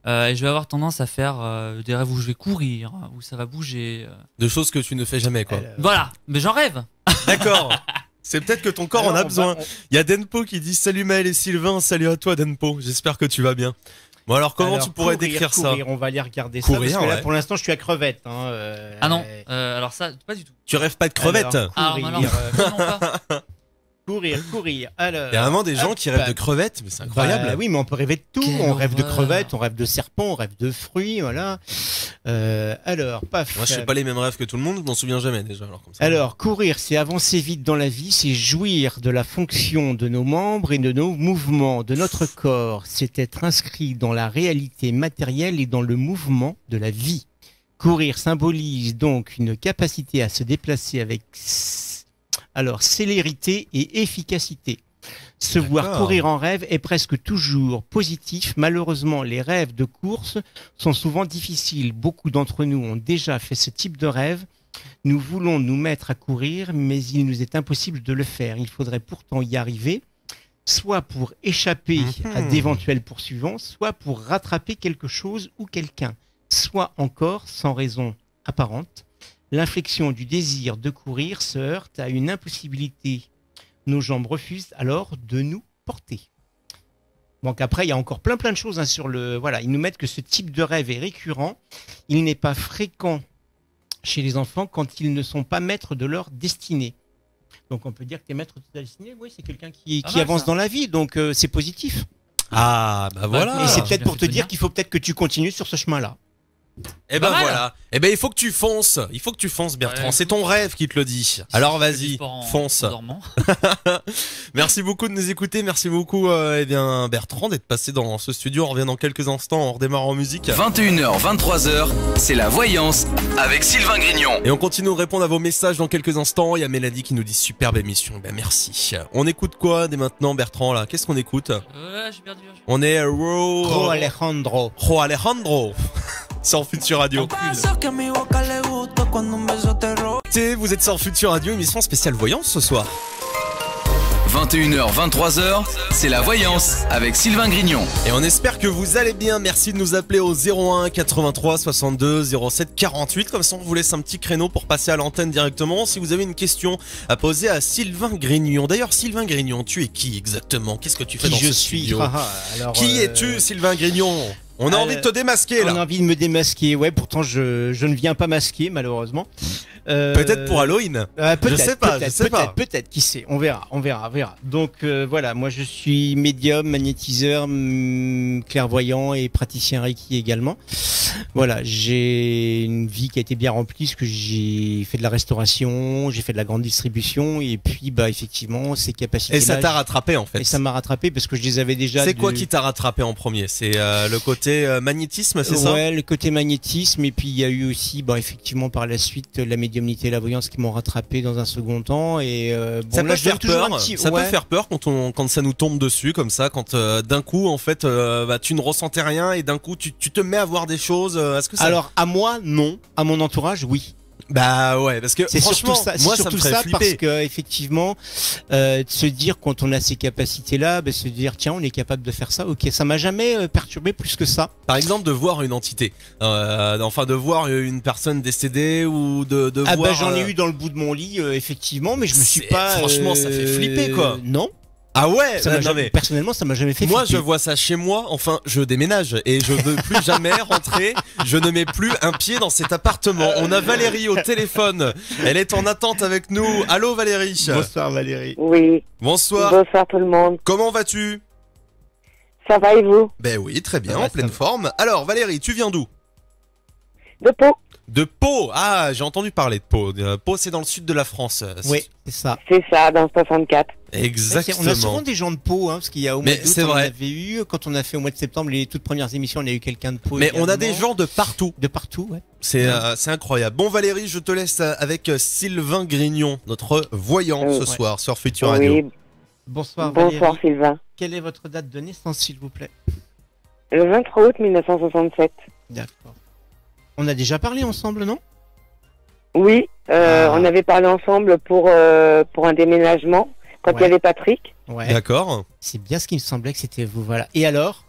Et je vais avoir tendance à faire des rêves où je vais courir, où ça va bouger. De choses que tu ne fais jamais, quoi. Voilà, mais j'en rêve. D'accord. C'est peut-être que ton corps en a besoin. Il y a Denpo qui dit salut Maël et Sylvain, salut à toi Denpo, j'espère que tu vas bien. Bon alors comment tu pourrais décrire ça? On va aller regarder courir, ça, parce que là pour l'instant je suis à crevette. Ah non, alors ça, pas du tout. Tu rêves pas de crevettes? Courir. Alors, il y a vraiment des gens qui rêvent de crevettes, mais c'est incroyable. Oui, mais on peut rêver de tout. On rêve de crevettes, on rêve de serpents, on rêve de fruits, voilà. Alors, paf. Moi, je fais pas les mêmes rêves que tout le monde, je m'en souviens jamais déjà. Alors, comme ça. Alors, courir, c'est avancer vite dans la vie, c'est jouir de la fonction de nos membres et de nos mouvements, de notre corps. C'est être inscrit dans la réalité matérielle et dans le mouvement de la vie. Courir symbolise donc une capacité à se déplacer avec célérité et efficacité. Se voir courir en rêve est presque toujours positif. Malheureusement, les rêves de course sont souvent difficiles. Beaucoup d'entre nous ont déjà fait ce type de rêve. Nous voulons nous mettre à courir, mais il nous est impossible de le faire. Il faudrait pourtant y arriver, soit pour échapper à d'éventuels poursuivants, soit pour rattraper quelque chose ou quelqu'un, soit encore sans raison apparente. L'inflexion du désir de courir se heurte à une impossibilité. Nos jambes refusent alors de nous porter. Donc après, il y a encore plein de choses sur le... Voilà, ils nous mettent que ce type de rêve est récurrent. Il n'est pas fréquent chez les enfants quand ils ne sont pas maîtres de leur destinée. Donc on peut dire que tu es maître de ta destinée. Oui, c'est quelqu'un qui avance dans la vie, donc c'est positif. Ah, bah voilà. Et c'est peut-être pour te dire qu'il faut peut-être que tu continues sur ce chemin-là. Eh ben voilà. Eh ben il faut que tu fonces. Il faut que tu fonces, Bertrand. Ouais. C'est ton rêve qui te le dit. Alors vas-y, fonce. Merci beaucoup de nous écouter. Merci beaucoup, Bertrand, d'être passé dans ce studio. On revient dans quelques instants. On redémarre en musique. 21h, 23h, c'est la voyance avec Sylvain Grignon. Et on continue de répondre à vos messages dans quelques instants. Il y a Mélanie qui nous dit superbe émission. Ben merci. On écoute quoi dès maintenant, Bertrand là? Qu'est-ce qu'on écoute? J'ai perdu. On est Ro Alejandro. Sur Futur Radio. Vous êtes sur Futur Radio, émission spéciale voyance ce soir. 21h, 23h, c'est la voyance avec Sylvain Grignon. Et on espère que vous allez bien. Merci de nous appeler au 01 83 62 07 48. Comme ça, on vous laisse un petit créneau pour passer à l'antenne directement. Si vous avez une question à poser à Sylvain Grignon. D'ailleurs, Sylvain Grignon, tu es qui exactement? Qu'est-ce que tu fais dans ce studio? Qui es-tu, Sylvain Grignon? On a envie de te démasquer là. On a envie de me démasquer, ouais. Pourtant, je ne viens pas masquer, malheureusement. Peut-être pour Halloween. Je sais pas. Peut-être, qui sait. On verra. Donc voilà, moi je suis médium, magnétiseur, clairvoyant et praticien Reiki également. Voilà, j'ai une vie qui a été bien remplie, parce que j'ai fait de la restauration, j'ai fait de la grande distribution, et puis effectivement ces capacités. Et ça t'a rattrapé en fait. Et ça m'a rattrapé parce que je les avais déjà. C'est quoi qui t'a rattrapé en premier? C'est le côté magnétisme, c'est ça? Ouais, le côté magnétisme, et puis il y a eu aussi effectivement par la suite la médiumnité et la voyance qui m'ont rattrapé dans un second temps. Et ça peut faire peur. Ça peut faire peur quand ça nous tombe dessus comme ça, quand d'un coup en fait tu ne ressentais rien et d'un coup tu te mets à voir des choses. Est-ce que ça... Alors à moi non, à mon entourage oui. Bah ouais, parce que C'est franchement, surtout ça, moi ça me ferait parce flipper. que effectivement, de se dire quand on a ces capacités-là, se dire tiens, on est capable de faire ça. Ok, ça m'a jamais perturbé plus que ça. Par exemple, de voir une entité, enfin de voir une personne décédée ou de Ah voir. j'en ai eu dans le bout de mon lit, effectivement, mais je me suis C'est- pas. franchement, ça fait flipper, quoi. Non. Ah ouais, Ça m'a non, jamais- mais Personnellement, ça m'a jamais fait moi je flipper. vois ça chez moi. Enfin, je déménage et je veux plus jamais rentrer. Je ne mets plus un pied dans cet appartement. On a Valérie au téléphone. Elle est en attente avec nous. Allô Valérie. Bonsoir Valérie. Oui, Bonsoir. bonsoir tout le monde. Comment vas-tu? Ça va et vous? Ben oui, très bien, Ça va, en pleine ça va. forme. Alors Valérie, tu viens d'où? De Pau? De Pau. Ah, j'ai entendu parler de Pau. Pau, c'est dans le sud de la France. Oui, c'est ça. C'est ça, dans le 64. Exactement. On a souvent des gens de Pau, parce qu'il y a au mois Mais d'août, c'est on en vrai. avait eu, quand on a fait au mois de septembre les toutes premières émissions, on a eu quelqu'un de Pau. Mais on a également. des gens de partout. de partout, ouais. C'est incroyable. Bon Valérie, je te laisse avec Sylvain Grignon, notre voyant ce Ouais. soir sur Futur Radio. Oui, Bonsoir Valérie. bonsoir Sylvain. Quelle est votre date de naissance, s'il vous plaît? Le 23 août 1967. D'accord. On a déjà parlé ensemble, non? Oui, Ah. on avait parlé ensemble pour un déménagement, quand il y Ouais. avait Patrick. Ouais. D'accord. C'est bien ce qui me semblait que c'était vous, voilà. Et alors?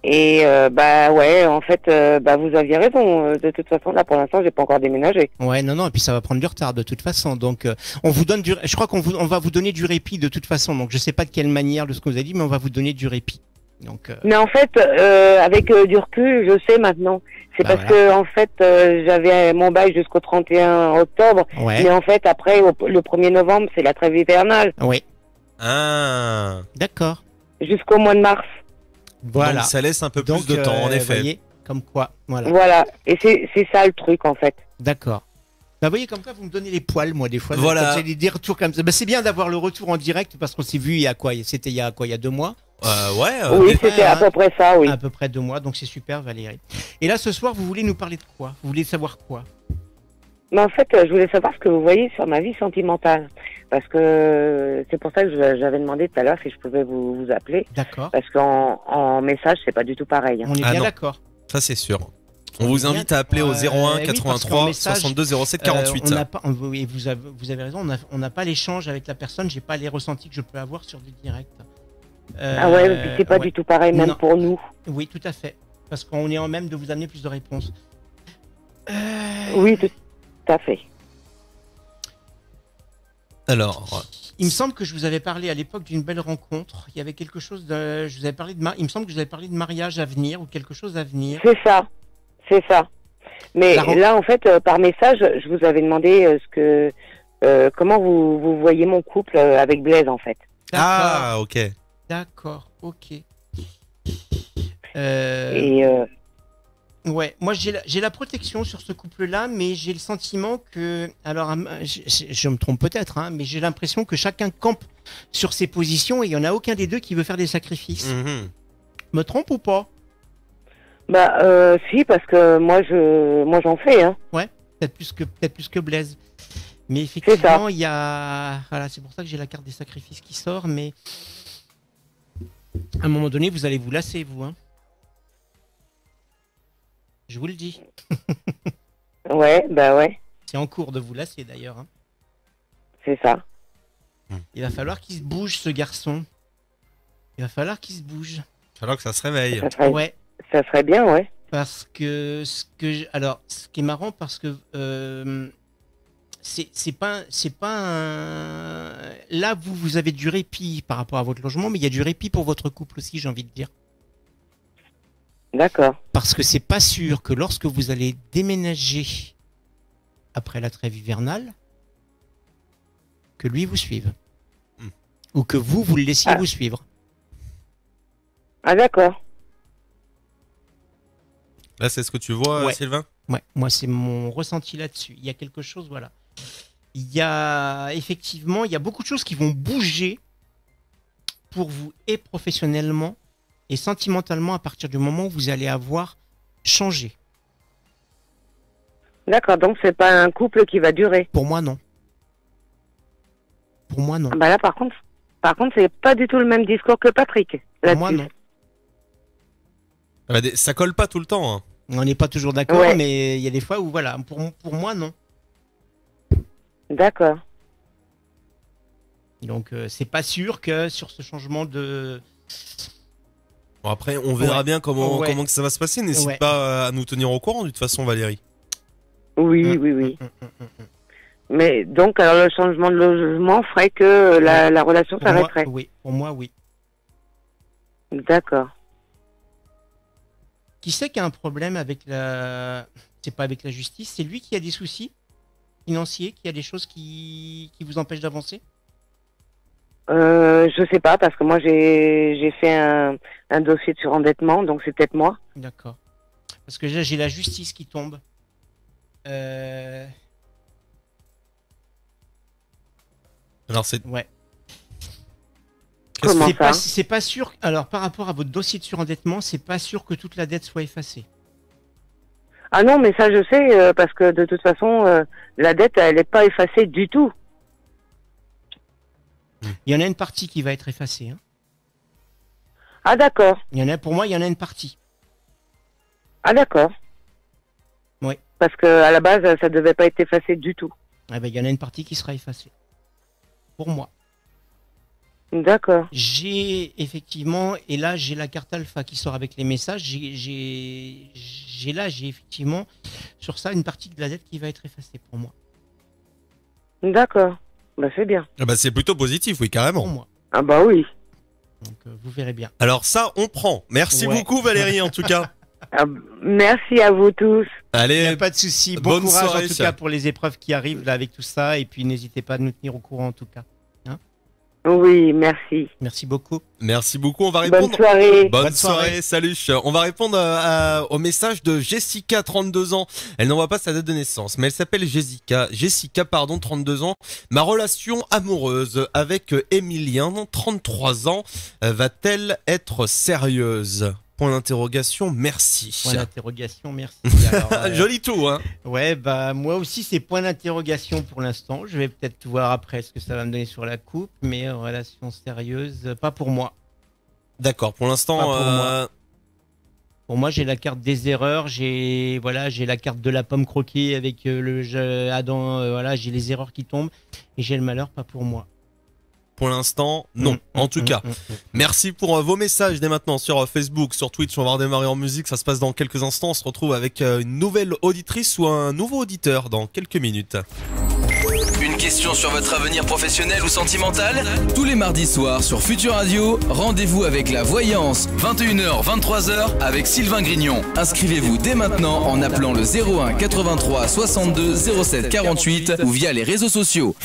Et bah ouais, en fait, bah vous aviez raison. De toute façon, là pour l'instant, j'ai pas encore déménagé. Ouais, non, et puis ça va prendre du retard de toute façon. Donc, on vous donne je crois on va vous donner du répit de toute façon. Donc, je sais pas de quelle manière de ce que vous avez dit, mais on va vous donner du répit. Donc, Mais en fait, avec du recul, je sais maintenant. C'est Bah parce que en fait, j'avais mon bail jusqu'au 31 octobre. ouais. Mais en fait, après, le 1er novembre, c'est la trêve hivernale. Oui. Ah. D'accord. Jusqu'au mois de mars. Voilà. Donc ça laisse un peu plus Donc, de temps, en effet. voyez, comme quoi. Voilà. Voilà. Et c'est ça le truc, en fait. D'accord. Bah, vous voyez, comme quoi vous me donnez les poils, moi, des fois. Voilà. Quand j'ai des retours comme ça. Bah, c'est bien d'avoir le retour en direct parce qu'on s'est vu il y a quoi? C'était il y a quoi? Il y a 2 mois? Ouais. Oui, c'était à peu près ça, oui. À peu près 2 mois. Donc, c'est super, Valérie. Et là, ce soir, vous voulez nous parler de quoi? Vous voulez savoir quoi? Mais en fait, je voulais savoir ce que vous voyez sur ma vie sentimentale. Parce que c'est pour ça que j'avais demandé tout à l'heure si je pouvais vous appeler. D'accord. Parce en message, c'est pas du tout pareil. On est Ah bien non. d'accord. Ça c'est sûr. On vous invite à appeler au 01 oui, parce qu'en 83 message, 62 07 48. on n'a pas, oui, vous avez raison, on n'a pas l'échange avec la personne, j'ai pas les ressentis que je peux avoir sur du direct. Ah ouais, mais puis c'est pas ouais. du tout pareil, même Non. pour nous. Oui, tout à fait. Parce qu'on est en même de vous amener plus de réponses. Oui, tout à fait. Alors, Il me semble que je vous avais parlé à l'époque d'une belle rencontre. Il y avait quelque chose de. Je vous avais parlé de. Il me semble que je vous avais parlé de mariage à venir ou quelque chose à venir. C'est ça. C'est ça. Mais La ren- là, en fait, par message, je vous avais demandé comment vous voyez mon couple avec Blaise, en fait. D'accord. ah ok. D'accord. Ok. Et Ouais, moi j'ai la protection sur ce couple-là, mais j'ai le sentiment que, alors je me trompe peut-être, mais j'ai l'impression que chacun campe sur ses positions et il y en a aucun des deux qui veut faire des sacrifices. Mhm. Me trompe ou pas? bah si, parce que moi j'en fais, hein. Peut-être plus que Blaise. Mais ça. effectivement, il y a, voilà, c'est pour ça que j'ai la carte des sacrifices qui sort, mais à un moment donné, vous allez vous lasser, vous, hein. Je vous le dis. Ouais, bah ouais, C'est en cours de vous lasser d'ailleurs, hein. c'est ça. Il va falloir qu'il se bouge, ce garçon. Il va falloir qu'il se bouge. Alors que ça se réveille. Ouais, Ça serait bien, ouais. parce que alors, ce qui est marrant, parce que c'est pas là vous avez du répit par rapport à votre logement, mais il y a du répit pour votre couple aussi, j'ai envie de dire. D'accord. Parce que c'est pas sûr que lorsque vous allez déménager après la trêve hivernale, que lui vous suive. Ou que vous le laissiez vous suivre. Ah d'accord. Là, c'est ce que tu vois, Ouais. Sylvain? Ouais, moi c'est mon ressenti là-dessus. Il y a quelque chose, voilà. Il y a effectivement, il y a beaucoup de choses qui vont bouger pour vous et professionnellement et sentimentalement à partir du moment où vous allez avoir changé. D'accord, donc c'est pas un couple qui va durer. Pour moi, non. Pour moi, non. Ah bah là, par contre, c'est pas du tout le même discours que Patrick. Pour moi, Là-dessus. non. Ça colle pas tout le temps. Hein. On n'est pas toujours d'accord, Ouais. mais il y a des fois où, voilà, pour moi, non. D'accord. Donc, c'est pas sûr que sur ce changement de... Bon, après, on verra Ouais. bien comment Ouais. comment que ça va se passer. N'hésite Ouais. pas à nous tenir au courant de toute façon, Valérie. Oui, oui, oui. Mais donc, alors, le changement de logement ferait que la relation Pour moi, s'arrêterait. oui. Pour moi, oui. D'accord. Qui c'est qui a un problème avec la... C'est pas avec la justice, c'est lui qui a des soucis financiers, qui a des choses qui vous empêchent d'avancer? Je sais pas, parce que moi, j'ai fait un dossier de surendettement, donc c'est peut-être moi. D'accord. Parce que là, j'ai la justice qui tombe. Alors c'est Ouais. Comment C'est pas, ça? c'est pas sûr. Alors, par rapport à votre dossier de surendettement, c'est pas sûr que toute la dette soit effacée. Ah non, mais ça, je sais, parce que de toute façon, la dette, elle n'est pas effacée du tout. Il y en a une partie qui va être effacée. Hein. Ah d'accord. Il y en a, pour moi, il y en a une partie. Ah d'accord. Oui. Parce que à la base, ça devait pas être effacé du tout. Eh ben, il y en a une partie qui sera effacée. Pour moi. D'accord. J'ai effectivement, et là j'ai la carte alpha qui sort avec les messages, j'ai effectivement sur ça une partie de la dette qui va être effacée pour moi. D'accord. Bah c'est bien. ah bah, c'est plutôt positif, oui, Pour carrément. moi. Ah bah oui. Donc vous verrez bien. Alors ça, on prend. Merci Ouais. beaucoup, Valérie, en tout cas. Ah, merci à vous tous. Il n'y Allez, a pas de souci. Bon bonne courage soirée, en tout ça. cas pour les épreuves qui arrivent là avec tout ça. Et puis n'hésitez pas à nous tenir au courant en tout cas. Oui, merci. Merci beaucoup. merci beaucoup. On va Bonne répondre. soirée. Bonne Bonne soirée. soirée, salut. On va répondre au message de Jessica, 32 ans. Elle n'envoie pas sa date de naissance, mais elle s'appelle Jessica. Jessica, pardon, 32 ans. Ma relation amoureuse avec Emilien, 33 ans, va-t-elle être sérieuse? Point d'interrogation, merci. Point d'interrogation, merci. Alors, Joli tout, hein. ouais, bah moi aussi c'est point d'interrogation pour l'instant. Je vais peut-être voir après ce que ça va me donner sur la coupe, mais relation sérieuse, pas pour moi. D'accord, pour l'instant, Pas pour moi. Pour moi, j'ai la carte des erreurs, j'ai la carte de la pomme croquée avec Adam, voilà, j'ai les erreurs qui tombent et j'ai le malheur, pas pour moi. pour l'instant, non. En tout cas, merci pour vos messages dès maintenant sur Facebook, sur Twitch. On va redémarrer en musique. Ça se passe dans quelques instants. On se retrouve avec une nouvelle auditrice ou un nouveau auditeur dans quelques minutes. Une question sur votre avenir professionnel ou sentimental? Tous les mardis soirs sur Futur Radio, rendez-vous avec la voyance, 21h, 23h avec Sylvain Grignon. Inscrivez-vous dès maintenant en appelant le 01 83 62 07 48 ou via les réseaux sociaux.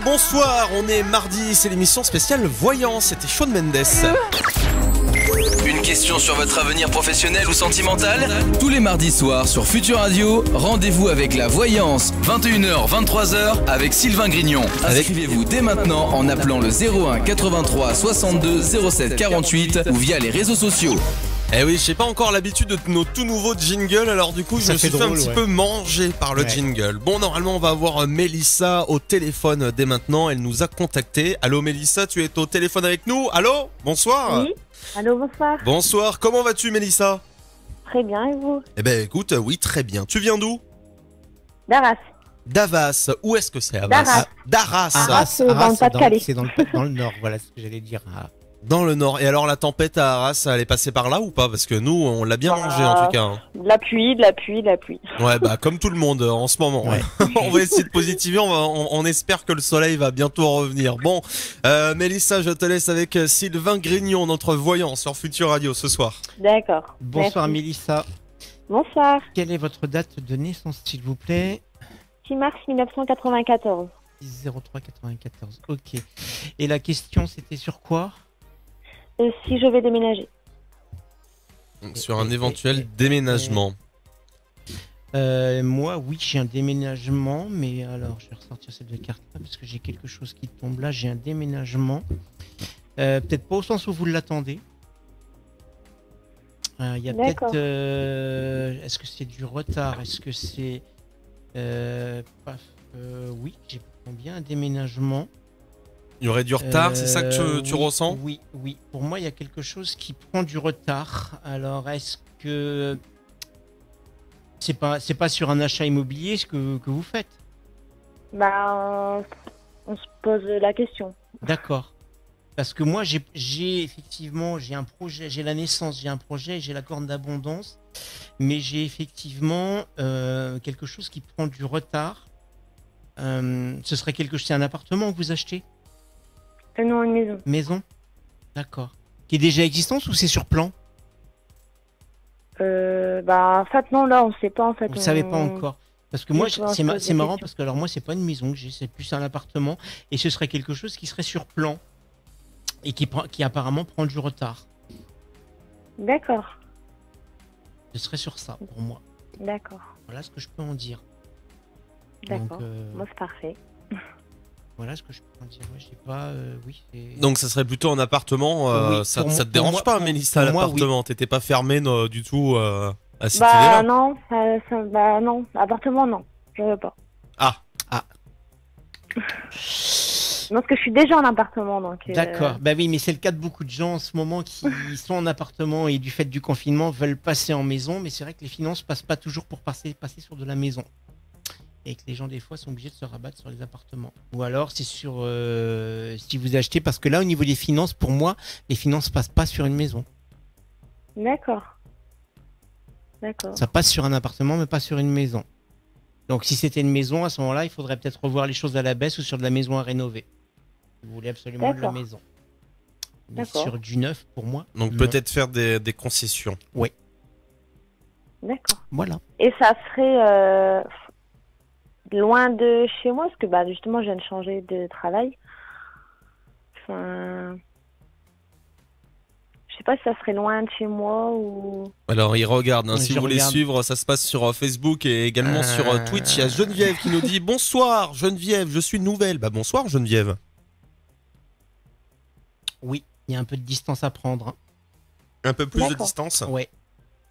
Bonsoir, on est mardi, c'est l'émission spéciale Voyance. C'était Shawn Mendes. Une question sur votre avenir professionnel ou sentimental? Tous les mardis soirs sur Futur Radio, rendez-vous avec la voyance, 21h, 23h avec Sylvain Grignon. Inscrivez-vous dès maintenant en appelant le 01 83 62 07 48 ou via les réseaux sociaux. Eh oui, j'ai pas encore l'habitude de nos tout nouveaux jingles, alors du coup je Ça me suis fait fait un drôle, petit ouais. peu manger par le Ouais. jingle. Bon, normalement on va avoir Mélissa au téléphone dès maintenant, elle nous a contacté. Allô Mélissa, tu es au téléphone avec nous? Allô? Bonsoir. Oui, allô, bonsoir. Bonsoir, comment vas-tu Mélissa? Très bien, et vous? Eh ben écoute, oui très bien. Tu viens d'où? D'Arras. D'Avas, où est-ce que c'est Avas? D'Arras. D'Arras. Arras, c'est dans le Pas-de-Calais. C'est dans le nord, voilà ce que j'allais dire. Ah. Dans le nord. Et alors la tempête à Arras, elle est passée par là ou pas? Parce que nous, on l'a bien mangé en tout cas. hein. De la pluie, de la pluie, de la pluie. Ouais, bah comme tout le monde en ce moment. Ouais. On va essayer de positiver, on espère que le soleil va bientôt revenir. Bon, Mélissa, je te laisse avec Sylvain Grignon, notre voyant sur Futur Radio ce soir. D'accord. Bonsoir Merci. Mélissa. Bonsoir. Quelle est votre date de naissance s'il vous plaît? 6 mars 1994. 0394. Ok. Et la question c'était sur quoi? Si je vais déménager. Sur un éventuel déménagement. Moi, oui, j'ai un déménagement, mais alors, je vais ressortir ces deux cartes-là parce que j'ai quelque chose qui tombe là. J'ai un déménagement. Peut-être pas au sens où vous l'attendez. Il y a D'accord. peut-être. Est-ce que c'est du retard? Est-ce que c'est. Oui, j'ai bien un déménagement. Il y aurait du retard, c'est ça que tu oui, ressens? Oui, oui. Pour moi, il y a quelque chose qui prend du retard. Alors, est-ce que c'est pas sur un achat immobilier ce que vous faites? Bah, on se pose la question. D'accord. Parce que moi, effectivement, j'ai un projet, j'ai la naissance, j'ai un projet, j'ai la corne d'abondance, mais j'ai effectivement quelque chose qui prend du retard. Ce serait c'est un appartement que vous achetez? Non, une maison. Maison? D'accord. Qui est déjà existante ou c'est sur plan? Bah, en fait, non, là, on sait pas, en fait. Vous ne savez pas encore. Parce que moi, c'est marrant questions. parce que alors moi, c'est pas une maison que j'ai, c'est plus un appartement, et ce serait quelque chose qui serait sur plan et qui apparemment prend du retard. D'accord, Ce serait sur ça pour moi. d'accord, Voilà ce que je peux en dire. d'accord. Donc, Moi, c'est parfait. voilà ce que je peux en dire. Ouais, j'ai pas, oui. Donc ça serait plutôt un appartement, Oui, ça pour te moi- dérange pour pas, moi- Mélissa, pour moi, l'appartement? T'étais pas fermé du tout à cette Bah, idée-là? non, bah, non. Appartement, non. Je veux pas. Ah, Non, parce que je suis déjà en appartement, donc. D'accord. Bah oui, mais c'est le cas de beaucoup de gens en ce moment qui sont en appartement et du fait du confinement veulent passer en maison, mais c'est vrai que les finances passent pas toujours pour passer sur de la maison. Et que les gens des fois sont obligés de se rabattre sur les appartements. Ou alors c'est sur si vous achetez, parce que là au niveau des finances, pour moi, les finances passent pas sur une maison. D'accord. D'accord. Ça passe sur un appartement, mais pas sur une maison. Donc si c'était une maison, à ce moment-là, il faudrait peut-être revoir les choses à la baisse ou sur de la maison à rénover. Si vous voulez absolument de la D'accord. maison. Mais D'accord. sur du neuf, pour moi. donc non. peut-être faire des concessions. D'accord. Voilà. Et ça serait loin de chez moi, parce que bah justement, je viens de changer de travail. Enfin, je sais pas si ça serait loin de chez moi ou. Alors il regarde, Ouais, si je vous voulez regarde. suivre, ça se passe sur Facebook et également sur Twitch. Il y a Geneviève qui nous dit: bonsoir Geneviève, je suis nouvelle. Bah bonsoir Geneviève. Oui, il y a un peu de distance à prendre. Hein. Un peu plus de D'accord. distance. Ouais,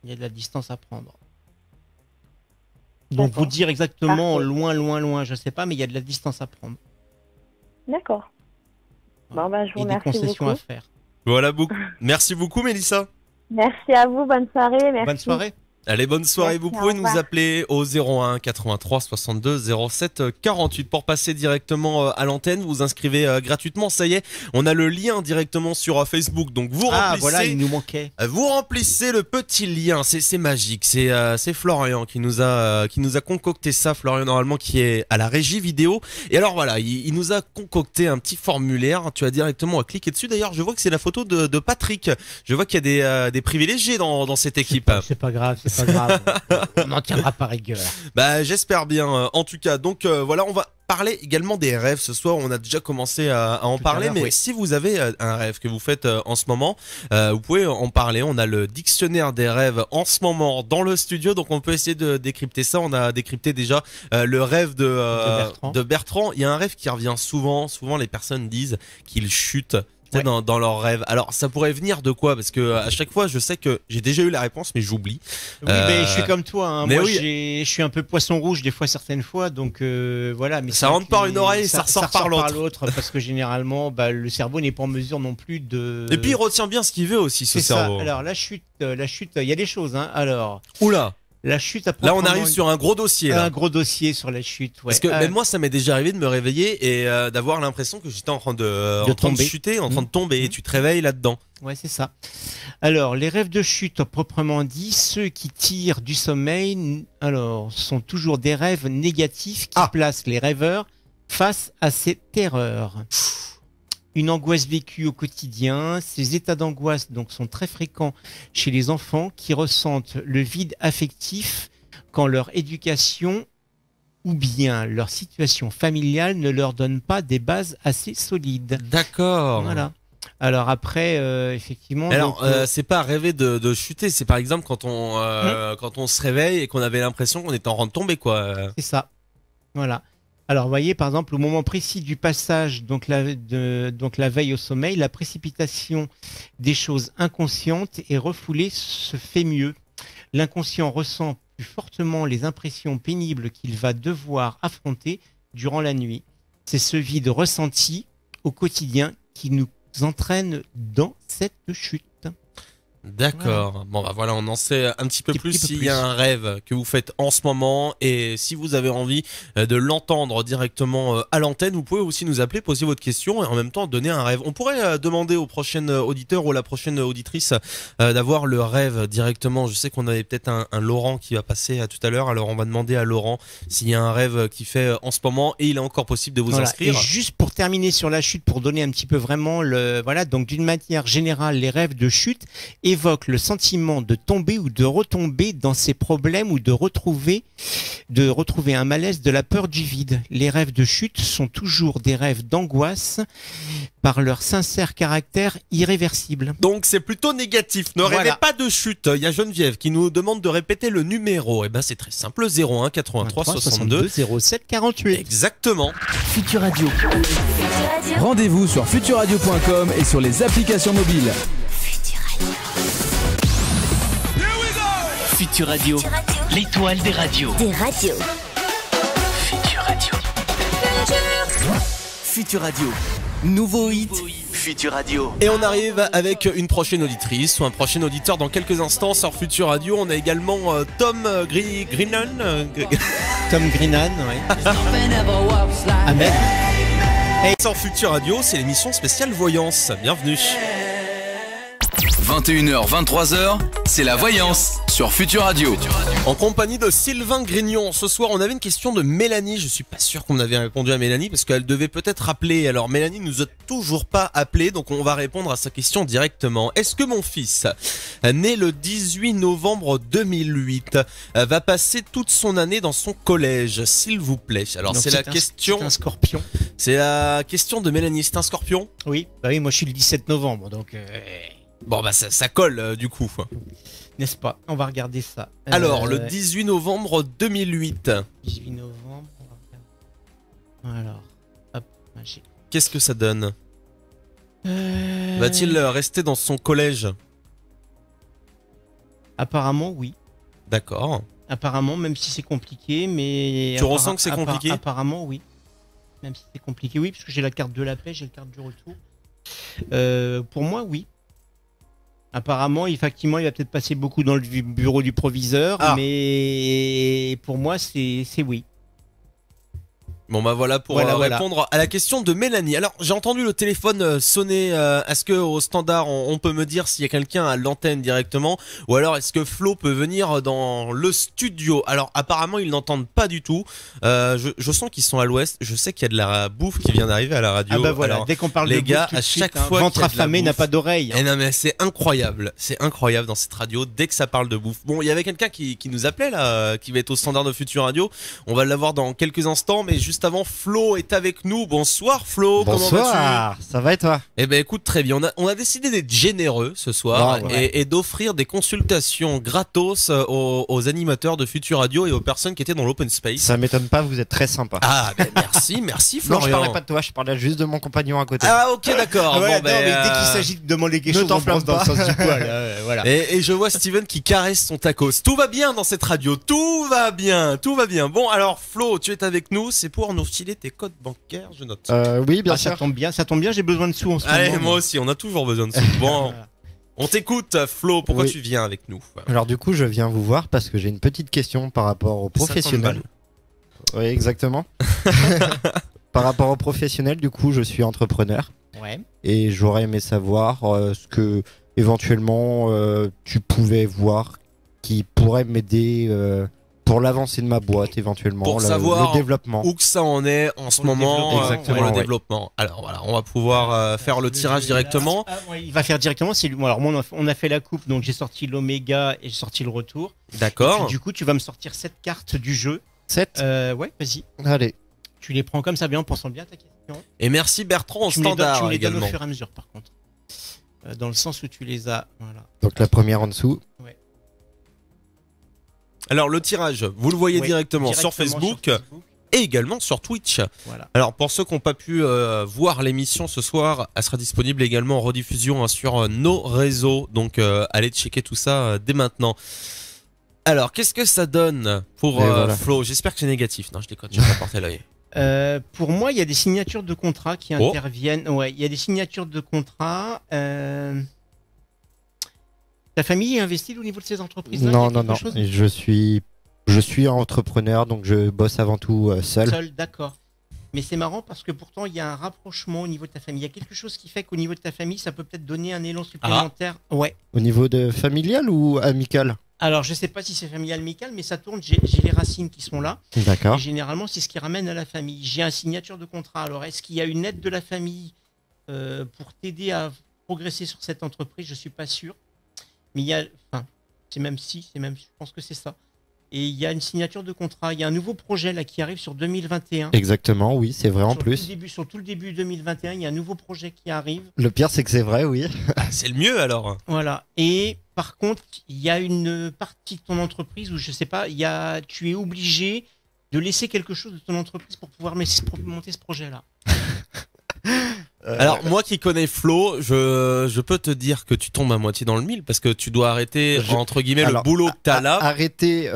il y a de la distance à prendre. Donc D'accord. vous dire exactement Parfait. loin, je sais pas, mais il y a de la distance à prendre. D'accord. Bon, bah, je vous Et des remercie concessions beaucoup. à faire. Voilà, beaucoup. Merci beaucoup Mélissa. Merci à vous, bonne soirée. Merci. Bonne soirée. Allez, bonne soirée. Merci, Vous pouvez au nous revoir. appeler au 01 83 62 07 48 pour passer directement à l'antenne. Vous inscrivez gratuitement. Ça y est, on a le lien directement sur Facebook. Donc vous Ah remplissez. voilà, il nous manquait. Vous remplissez le petit lien, c'est magique, c'est Florian qui nous a concocté ça, Florian normalement qui est à la régie vidéo. Et alors voilà, il nous a concocté un petit formulaire, tu as directement à cliquer dessus. D'ailleurs, je vois que c'est la photo de Patrick. Je vois qu'il y a des privilégiés dans cette équipe. C'est pas grave, c'est pas grave. On en tiendra par rigueur. Bah j'espère bien en tout cas. Donc voilà, on va parler également des rêves ce soir. On a déjà commencé à en Tout à parler, l'heure, mais oui. si vous avez un rêve que vous faites en ce moment, vous pouvez en parler. On a le dictionnaire des rêves en ce moment dans le studio, donc on peut essayer de décrypter ça. On a décrypté déjà le rêve de Bertrand. Il y a un rêve qui revient souvent. Souvent les personnes disent qu'ils chutent. Ouais. Dans leurs rêves. Alors ça pourrait venir de quoi? Parce que à chaque fois je sais que j'ai déjà eu la réponse mais j'oublie. Oui, mais je suis comme toi. Hein. mais Moi, oui. je suis un peu poisson rouge des fois, certaines fois. Donc voilà. Mais Ça rentre par une oreille, ça ressort par l'autre. Parce que généralement, bah, le cerveau n'est pas en mesure non plus de. Et puis il retient bien ce qu'il veut aussi ce c'est ça. cerveau. Alors la chute, il y a des choses. Hein. Alors Oula. la chute. À Là on proprement arrive sur un gros dossier là. un gros dossier sur la chute. Ouais. Parce que même moi ça m'est déjà arrivé de me réveiller et d'avoir l'impression que j'étais en train de tomber. chuter, en train de tomber et tu te réveilles là-dedans. Ouais, c'est ça. Alors, les rêves de chute, proprement dit, ceux qui tirent du sommeil, alors, sont toujours des rêves négatifs qui placent les rêveurs face à ces terreurs. Une angoisse vécue au quotidien, ces états d'angoisse donc sont très fréquents chez les enfants qui ressentent le vide affectif quand leur éducation ou bien leur situation familiale ne leur donne pas des bases assez solides. D'accord. Voilà. Alors après, effectivement. Alors, donc, c'est pas rêver de chuter, c'est par exemple quand on se réveille et qu'on avait l'impression qu'on était en train de tomber, quoi. c'est ça. Voilà. Alors, vous voyez, par exemple, au moment précis du passage, donc la veille au sommeil, la précipitation des choses inconscientes et refoulées se fait mieux. L'inconscient ressent plus fortement les impressions pénibles qu'il va devoir affronter durant la nuit. C'est ce vide ressenti au quotidien qui nous entraînent dans cette chute. D'accord. Bon bah voilà, on en sait un petit peu plus s'il y a un rêve que vous faites en ce moment et si vous avez envie de l'entendre directement à l'antenne, vous pouvez aussi nous appeler, poser votre question et en même temps donner un rêve. On pourrait demander au prochain auditeur ou à la prochaine auditrice d'avoir le rêve directement. Je sais qu'on avait peut-être un Laurent qui va passer tout à l'heure, alors on va demander à Laurent s'il y a un rêve qu'il fait en ce moment et il est encore possible de vous inscrire. Et juste pour terminer sur la chute, pour donner un petit peu vraiment donc d'une manière générale, les rêves de chute évoque le sentiment de tomber ou de retomber dans ses problèmes ou de retrouver un malaise, de la peur du vide. Les rêves de chute sont toujours des rêves d'angoisse par leur sincère caractère irréversible. Donc c'est plutôt négatif. Ne rêvez pas de chute. Il y a Geneviève qui nous demande de répéter le numéro. Et ben c'est très simple, 01 83 62 07 48. Exactement. Futur Radio. Rendez-vous sur futurradio.com et sur les applications mobiles. Futur Radio. L'étoile des radios. Des radios. Futur Radio. Futur Radio. Nouveau hit. Futur Radio. Et on arrive avec une prochaine auditrice ou un prochain auditeur dans quelques instants sur Futur Radio. On a également Tom Greenan. Tom Greenan, oui. Amen. Et sur Futur Radio, c'est l'émission spéciale Voyance. Bienvenue. 21h, 23h, c'est la voyance sur Futur Radio. En compagnie de Sylvain Grignon. Ce soir, on avait une question de Mélanie. Je suis pas sûr qu'on avait répondu à Mélanie parce qu'elle devait peut-être appeler. Alors, Mélanie nous a toujours pas appelé, donc on va répondre à sa question directement. Est-ce que mon fils, né le 18 novembre 2008, va passer toute son année dans son collège, s'il vous plaît? Alors, donc c'est la question. C'est un scorpion. C'est la question de Mélanie. C'est un scorpion? Oui. Bah oui, moi je suis le 17 novembre, donc. Bon bah ça colle du coup. N'est-ce pas? On va regarder ça. Alors le 18 novembre 2008. 18 novembre, on va regarder. Alors, hop, magique. Qu'est-ce que ça donne? Va-t-il rester dans son collège? Apparemment oui. D'accord. Apparemment, même si c'est compliqué, mais... Tu ressens que c'est compliqué? Apparemment oui. Même si c'est compliqué, oui, parce que j'ai la carte de la paix, j'ai la carte du retour. Pour moi, oui. Apparemment, effectivement, il va peut-être passer beaucoup dans le bureau du proviseur, mais pour moi, c'est oui. Bon bah voilà pour répondre à la question de Mélanie. Alors j'ai entendu le téléphone sonner. Est-ce que au standard on peut me dire s'il y a quelqu'un à l'antenne directement, ou alors est-ce que Flo peut venir dans le studio? Alors apparemment ils n'entendent pas du tout. Je sens qu'ils sont à l'ouest. Je sais qu'il y a de la bouffe qui vient d'arriver à la radio. Ah bah voilà. Alors, dès qu'on parle les de gars, bouffe, à chaque fois ventre affamé n'a pas d'oreille. Et non mais c'est incroyable dans cette radio dès que ça parle de bouffe. Bon, il y avait quelqu'un qui nous appelait là, qui va être au standard de Futur Radio. On va l'avoir dans quelques instants, mais juste avant, Flo est avec nous. Bonsoir Flo. Bonsoir. Comment vas-tu? Ça va et toi? Eh ben écoute, très bien. On a décidé d'être généreux ce soir et d'offrir des consultations gratos aux animateurs de Futur Radio et aux personnes qui étaient dans l'open space. Ça m'étonne pas, vous êtes très sympa. Ah ben merci Florian. Non, je parlais pas de toi, je parlais juste de mon compagnon à côté. Ah ok d'accord. Ouais, bon, mais dès qu'il s'agit de demander quelque chose, on pense dans le sens du poil. Voilà. Et je vois Steven qui caresse son tacos. Tout va bien dans cette radio, tout va bien. Bon alors Flo, tu es avec nous, c'est pour nous filer tes codes bancaires, je note. Oui, bien sûr. Ça tombe bien, j'ai besoin de sous en ce moment. Allez, moi aussi, on a toujours besoin de sous. Bon, on t'écoute Flo, pourquoi tu viens avec nous? Alors du coup, je viens vous voir parce que j'ai une petite question par rapport aux professionnels. Oui, exactement. Par rapport aux professionnels, du coup, je suis entrepreneur. Ouais. Et j'aurais aimé savoir ce que éventuellement tu pouvais voir qui pourrait m'aider pour l'avancée de ma boîte, éventuellement, pour savoir le développement. Où que ça en est en ce moment, exactement, pour le développement. Alors voilà, on va pouvoir faire le tirage directement. Il va faire directement. Alors moi, on a fait la coupe, donc j'ai sorti l'Oméga et j'ai sorti le retour. D'accord. Du coup, tu vas me sortir 7 cartes du jeu. 7 Ouais, vas-y. Allez. Tu les prends comme ça, bien, en pensant bien à ta question. Et merci Bertrand au standard tu me les également. donnes au fur et à mesure, par contre. Dans le sens où tu les as. Voilà. Donc la première en dessous. Ouais. Alors le tirage, vous le voyez directement sur Facebook et également sur Twitch. Voilà. Alors pour ceux qui n'ont pas pu voir l'émission ce soir, elle sera disponible également en rediffusion sur nos réseaux. Donc allez checker tout ça dès maintenant. Alors qu'est-ce que ça donne pour Flo? J'espère que c'est négatif. Non, je déconne, je vais pas porter l'œil. Pour moi, il y a des signatures de contrats qui interviennent. Ouais, il y a des signatures de contrats. Ta famille est investie au niveau de ces entreprises-là? Non. Je suis entrepreneur, donc je bosse avant tout seul. Seul, d'accord. Mais c'est marrant parce que pourtant, il y a un rapprochement au niveau de ta famille. Il y a quelque chose qui fait qu'au niveau de ta famille, ça peut peut-être donner un élan supplémentaire. Ouais. Au niveau de familial ou amical? Alors, je sais pas si c'est familial, amical, mais ça tourne. J'ai les racines qui sont là. D'accord. Et généralement, c'est ce qui ramène à la famille. J'ai une signature de contrat. Alors, est-ce qu'il y a une aide de la famille pour t'aider à progresser sur cette entreprise? Je suis pas sûr. Mais il y a, enfin, je pense que c'est ça. Et il y a une signature de contrat. Il y a un nouveau projet là qui arrive sur 2021. Exactement, oui, c'est vrai en plus. Sur tout le début 2021, il y a un nouveau projet qui arrive. Le pire, c'est que c'est vrai, oui. C'est le mieux alors. Voilà. Et par contre, il y a une partie de ton entreprise où je sais pas, tu es obligé de laisser quelque chose de ton entreprise pour pouvoir monter ce projet-là. Alors moi qui connais Flo, je peux te dire que tu tombes à moitié dans le mille parce que tu dois arrêter entre guillemets le boulot que t'as là. Arrêter,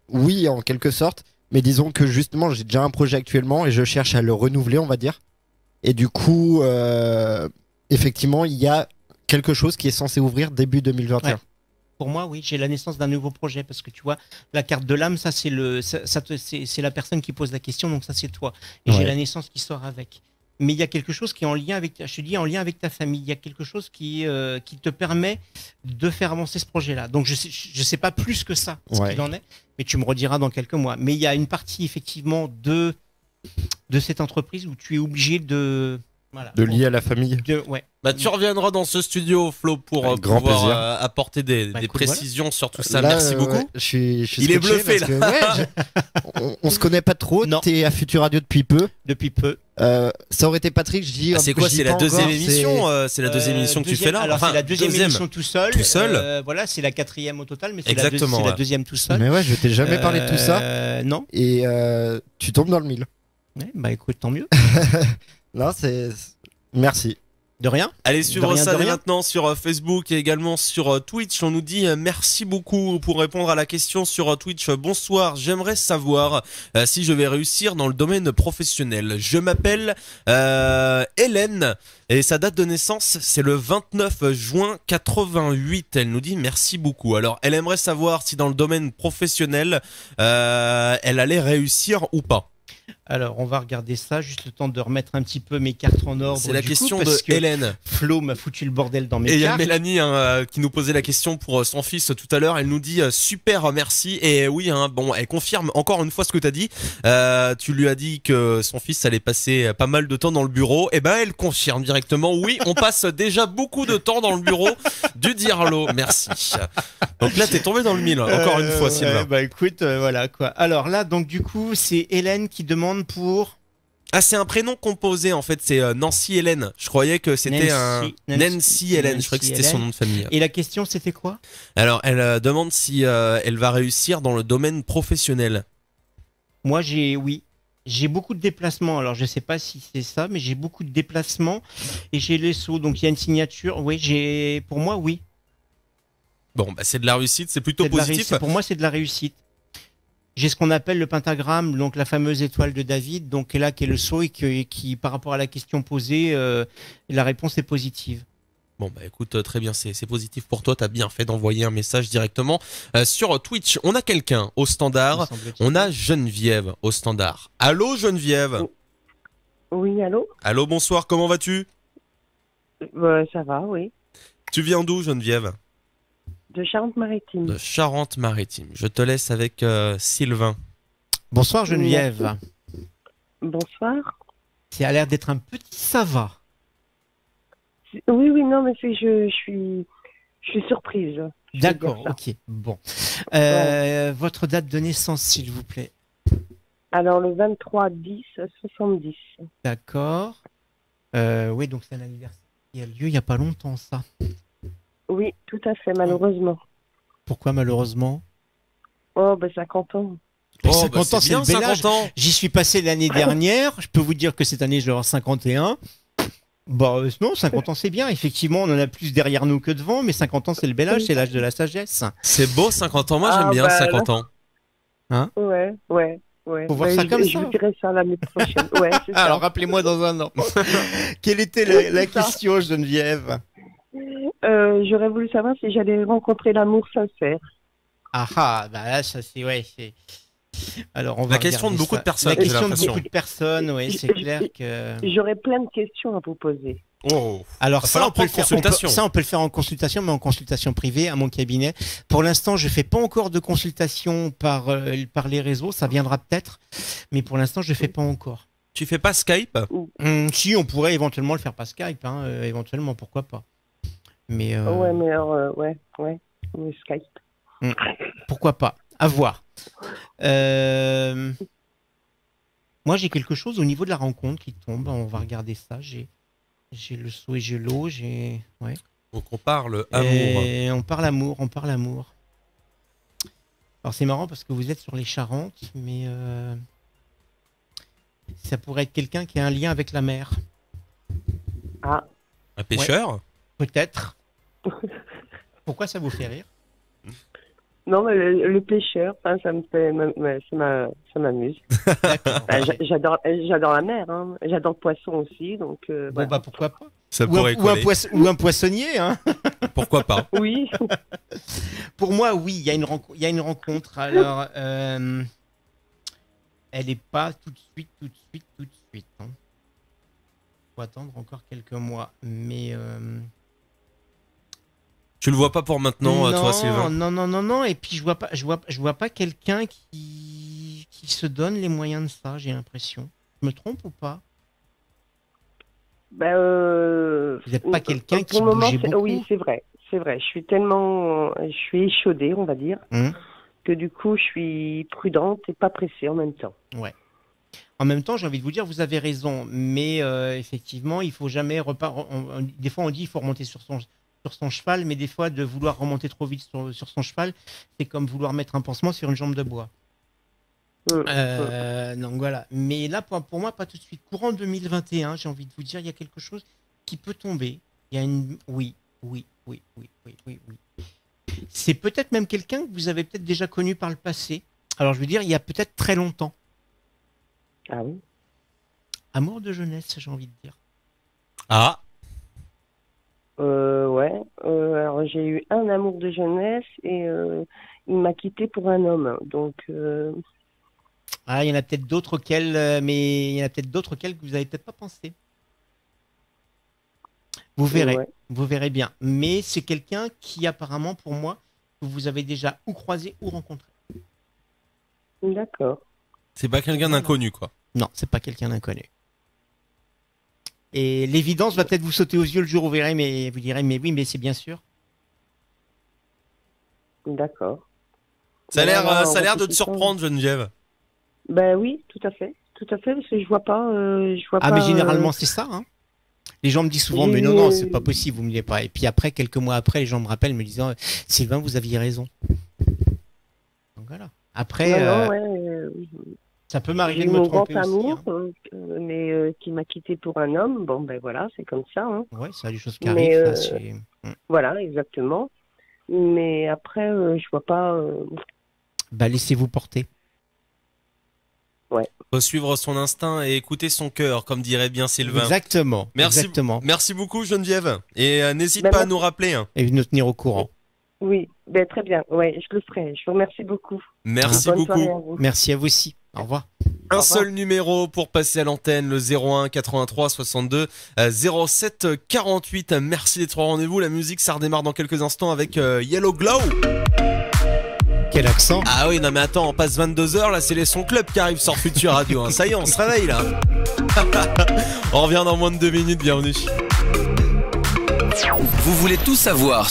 oui en quelque sorte, mais disons que justement j'ai déjà un projet actuellement et je cherche à le renouveler, on va dire. Et du coup, effectivement, il y a quelque chose qui est censé ouvrir début 2021. Ouais. Pour moi, oui, j'ai la naissance d'un nouveau projet parce que tu vois, la carte de l'âme, ça c'est c'est la personne qui pose la question, donc ça c'est toi. Et j'ai la naissance qui sort avec. Mais il y a quelque chose qui est en lien avec, je te dis, en lien avec ta famille. Il y a quelque chose qui te permet de faire avancer ce projet-là. Donc je sais pas plus que ça ce qu'il en est, mais tu me rediras dans quelques mois. Mais il y a une partie effectivement de cette entreprise où tu es obligé de lier à la famille. Bah tu reviendras dans ce studio, Flo, pour pouvoir apporter des précisions sur tout ça. Là, merci beaucoup. Il est bluffé là. On se connaît pas trop. T'es à Futur Radio depuis peu. Ça aurait été Patrick, je dis. C'est quoi? C'est la deuxième émission. C'est la deuxième émission que tu fais là. Alors c'est la deuxième émission tout seul. Tout seul. Voilà, c'est la quatrième au total, mais c'est la deuxième tout seul. Mais ouais, je t'ai jamais parlé de tout ça. Non. Et tu tombes dans le mille. Ouais, bah écoute, tant mieux. Non, c'est. Merci. De rien. Allez suivre ça dès maintenant sur Facebook et également sur Twitch. On nous dit merci beaucoup pour répondre à la question sur Twitch. Bonsoir, j'aimerais savoir si je vais réussir dans le domaine professionnel. Je m'appelle Hélène et sa date de naissance c'est le 29 juin 88. Elle nous dit merci beaucoup. Alors elle aimerait savoir si dans le domaine professionnel elle allait réussir ou pas. Alors, on va regarder ça, juste le temps de remettre un petit peu mes cartes en ordre. C'est la question de Hélène. Flo m'a foutu le bordel dans mes cartes. Et il y a Mélanie qui nous posait la question pour son fils tout à l'heure. Elle nous dit super, merci. Et oui, bon, elle confirme encore une fois ce que tu as dit. Tu lui as dit que son fils allait passer pas mal de temps dans le bureau. Et ben, elle confirme directement. Oui, on passe déjà beaucoup de temps dans le bureau du Dirlo. Merci. Donc là, t'es tombé dans le mille, encore une fois, Sylvain. Bah écoute, voilà quoi. Alors là, donc du coup, c'est Hélène qui demande pour... Ah, c'est un prénom composé en fait, c'est Nancy Hélène. Je croyais que c'était Nancy Hélène, je croyais que c'était son nom de famille. Et la question c'était quoi? Alors, elle demande si elle va réussir dans le domaine professionnel. Moi j'ai beaucoup de déplacements, alors je sais pas si c'est ça, mais j'ai beaucoup de déplacements et j'ai les sauts, donc il y a une signature, pour moi oui. Bon, bah c'est de la réussite, c'est plutôt positif. Pour moi c'est de la réussite. J'ai ce qu'on appelle le pentagramme, donc la fameuse étoile de David, donc là qui est le sceau et qui par rapport à la question posée, la réponse est positive. Bon bah écoute, très bien, c'est positif pour toi, t'as bien fait d'envoyer un message directement sur Twitch. On a quelqu'un au standard, on a Geneviève au standard. Allô Geneviève? Oui, allô? Allô, bonsoir, comment vas-tu? Ça va, oui. Tu viens d'où Geneviève? De Charente-Maritime. De Charente-Maritime. Je te laisse avec Sylvain. Bonsoir Geneviève. Bonsoir. Ça a l'air d'être un petit Sava. Oui, non, mais je suis surprise. D'accord, ok. Bon. Votre date de naissance, s'il vous plaît. Alors, le 23/10/70. D'accord. Oui, donc c'est un anniversaire qui a lieu il n'y a pas longtemps, ça. Oui, tout à fait, malheureusement. Pourquoi malheureusement? 50 ans. 50 ans, c'est bien, le bel âge. 50 ans. J'y suis passé l'année dernière. Je peux vous dire que cette année, je vais avoir 51. Non, 50 ans, c'est bien. Effectivement, on en a plus derrière nous que devant, mais 50 ans, c'est le bel âge, c'est l'âge de la sagesse. C'est beau, 50 ans. Moi, j'aime bien 50 ans. Hein? Ouais. Ouais. Faut voir ça comme je ça. vous dirai ça l'année prochaine. Ouais, c'est ça. Alors rappelez-moi dans un an. Quelle était la question, Geneviève? J'aurais voulu savoir si j'allais rencontrer l'amour sincère. Ah, bah là, ça c'est Alors on va La question de regarder beaucoup ça. de personnes, La j'ai question de l'impression. beaucoup de personnes, oui, c'est clair que. J'aurais plein de questions à vous poser. Oh. Alors Va ça, falloir on peut le prendre faire. consultation. Ça, on peut le faire en consultation, mais en consultation privée à mon cabinet. Pour l'instant, je fais pas encore de consultation par les réseaux. Ça viendra peut-être, mais pour l'instant, je fais pas encore. Tu fais pas Skype? Si, on pourrait éventuellement le faire par Skype, hein, éventuellement, pourquoi pas. Mais Ouais, mais alors, ouais, le Skype. pourquoi pas. À voir. Moi, j'ai quelque chose au niveau de la rencontre qui tombe. On va regarder ça. J'ai le saut et j'ai l'eau. Ouais. Donc on parle amour. Et on parle amour. Alors c'est marrant parce que vous êtes sur les Charentes, mais ça pourrait être quelqu'un qui a un lien avec la mer. Ah. Un pêcheur? Ouais, peut-être. Pourquoi ça vous fait rire? Non, mais le pêcheur, hein, ça me fait, ça m'amuse. J'adore la mer, hein. J'adore le poisson aussi, donc. Bon voilà. bah pourquoi pas. Ça Ou pourrait coller. ou un poissonnier, hein. Pourquoi pas? Oui. Pour moi, oui, il y a une rencontre. Alors, elle est pas tout de suite. Hein. Faut attendre encore quelques mois, mais. Tu le vois pas pour maintenant, non, toi, Sylvain? Non. Et puis je vois pas quelqu'un qui se donne les moyens de ça. J'ai l'impression. Je me trompe ou pas? Vous n'êtes pas quelqu'un qui bougeait beaucoup. Oui, c'est vrai. Je suis échaudée, on va dire, que du coup, je suis prudente et pas pressée en même temps. Ouais. En même temps, j'ai envie de vous dire, vous avez raison, mais effectivement, il faut jamais des fois, on dit il faut remonter sur son cheval, mais des fois, de vouloir remonter trop vite sur son cheval, c'est comme vouloir mettre un pansement sur une jambe de bois. Donc voilà. Mais là, pour moi, pas tout de suite. Courant 2021, j'ai envie de vous dire, il y a quelque chose qui peut tomber. Il y a une... Oui. C'est peut-être même quelqu'un que vous avez peut-être déjà connu par le passé. Alors, je veux dire, il y a peut-être très longtemps. Ah oui? Amour de jeunesse, j'ai envie de dire. Ah. Ouais. Alors, j'ai eu un amour de jeunesse et il m'a quitté pour un homme. Donc. Ah, il y en a peut-être d'autres que vous avez peut-être pas pensé. Vous verrez, ouais. Vous verrez bien. Mais c'est quelqu'un qui apparemment, pour moi, que vous avez déjà ou croisé ou rencontré. D'accord. C'est pas quelqu'un d'inconnu, quoi. Non, c'est pas quelqu'un d'inconnu. Et l'évidence va peut-être vous sauter aux yeux le jour où vous direz, mais oui, mais c'est bien sûr. D'accord. Ça a l'air de te surprendre, Geneviève. Ben oui, tout à fait, parce que je vois pas. Mais généralement c'est ça. Hein. Les gens me disent souvent, mais non, c'est pas possible, vous me dites pas. Et puis après, quelques mois après, les gens me rappellent, me disant, Sylvain, vous aviez raison. Donc voilà. Après, ça peut m'arriver de me tromper aussi. Amour, mais qui m'a quitté pour un homme. Bon, ben voilà, c'est comme ça. Hein. Ouais, ça a des choses qui arrivent. Voilà, exactement. Mais après, je vois pas. Laissez-vous porter. Ouais. Faut suivre son instinct et écouter son cœur, comme dirait bien Sylvain. Exactement. Merci beaucoup, Geneviève. Et n'hésite pas à nous rappeler. Hein. Et nous tenir au courant. Oui, très bien. Ouais, je le ferai. Je vous remercie beaucoup. Merci beaucoup. Merci à vous aussi. Au revoir. Un seul numéro pour passer à l'antenne, le 01 83 62 07 48. Merci d'être au rendez-vous. La musique, ça redémarre dans quelques instants avec Yellow Glow. Quel accent? Ah oui, non mais attends, on passe 22h, là c'est les sons club qui arrivent sur Futur Radio. Hein. Ça y est, on se réveille là. On revient dans moins de 2 minutes, bienvenue. Vous voulez tout savoir?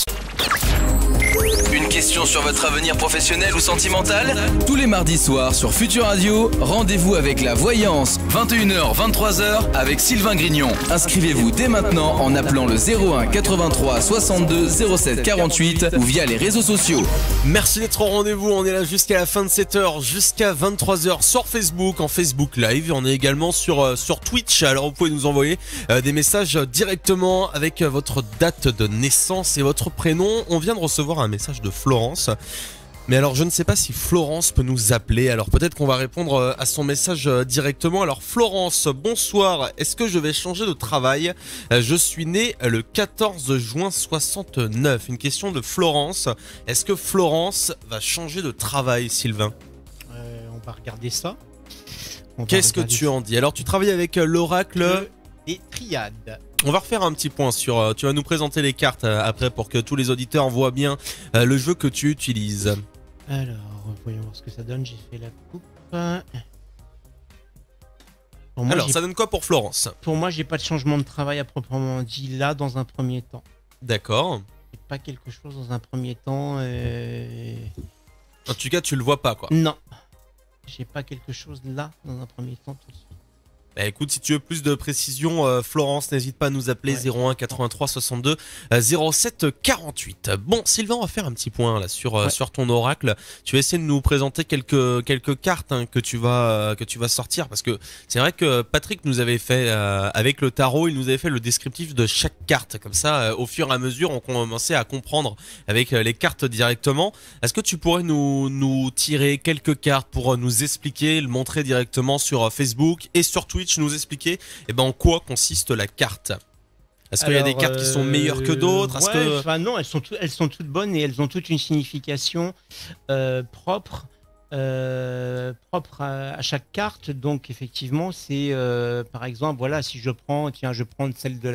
Une question sur votre avenir professionnel ou sentimental? Tous les mardis soirs sur Futur Radio, rendez-vous avec la voyance, 21h, 23h avec Sylvain Grignon. Inscrivez-vous dès maintenant en appelant le 01 83 62 07 48 ou via les réseaux sociaux. Merci d'être au rendez-vous, on est là jusqu'à la fin de cette heure, jusqu'à 23h sur Facebook, en Facebook Live. On est également sur Twitch, alors vous pouvez nous envoyer des messages directement avec votre date de naissance et votre prénom. On vient de recevoir un message de Florence Mais alors je ne sais pas si Florence peut nous appeler, alors peut-être qu'on va répondre à son message directement. Alors Florence, bonsoir, est-ce que je vais changer de travail? Je suis né le 14 juin 69. Une question de Florence, est-ce que Florence va changer de travail, Sylvain? On va regarder ça. Qu'est-ce que tu en dis? Alors tu travailles avec l'oracle des triades. On va refaire un petit point sur... tu vas nous présenter les cartes après pour que tous les auditeurs voient bien le jeu que tu utilises. Alors, voyons voir ce que ça donne. J'ai fait la coupe. Bon, moi, alors, ça donne quoi pour Florence? Pour moi, j'ai pas de changement de travail à proprement dit là dans un premier temps. D'accord. J'ai pas quelque chose dans un premier temps. En tout cas, tu le vois pas, quoi. Non. J'ai pas quelque chose là dans un premier temps tout de suite. Bah écoute, si tu veux plus de précision, Florence, n'hésite pas à nous appeler 01 83 62 07 48. Bon, Sylvain, on va faire un petit point là sur ton oracle. Tu vas essayer de nous présenter quelques cartes que tu vas sortir, parce que c'est vrai que Patrick nous avait fait avec le tarot, il nous avait fait le descriptif de chaque carte. Comme ça, au fur et à mesure, on commençait à comprendre avec les cartes directement. Est-ce que tu pourrais nous tirer quelques cartes pour nous expliquer, le montrer directement sur Facebook et sur Twitch? Nous expliquer en quoi consiste la carte. Est-ce qu'il y a des cartes qui sont meilleures que d'autres? Non, elles sont toutes bonnes et elles ont toutes une signification propre à chaque carte. Donc effectivement, c'est par exemple, voilà, si je prends celle de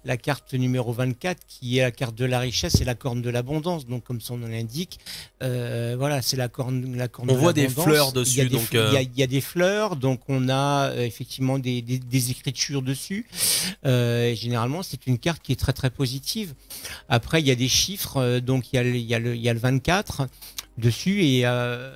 la carte numéro 24 qui est la carte de la richesse et la corne de l'abondance. Donc comme son nom l'indique, voilà, c'est la corne de l'abondance. On voit des fleurs dessus. Il y a des fleurs, donc on a effectivement des écritures dessus. Généralement, c'est une carte qui est très très positive. Après, il y a des chiffres, donc il y a le 24 dessus et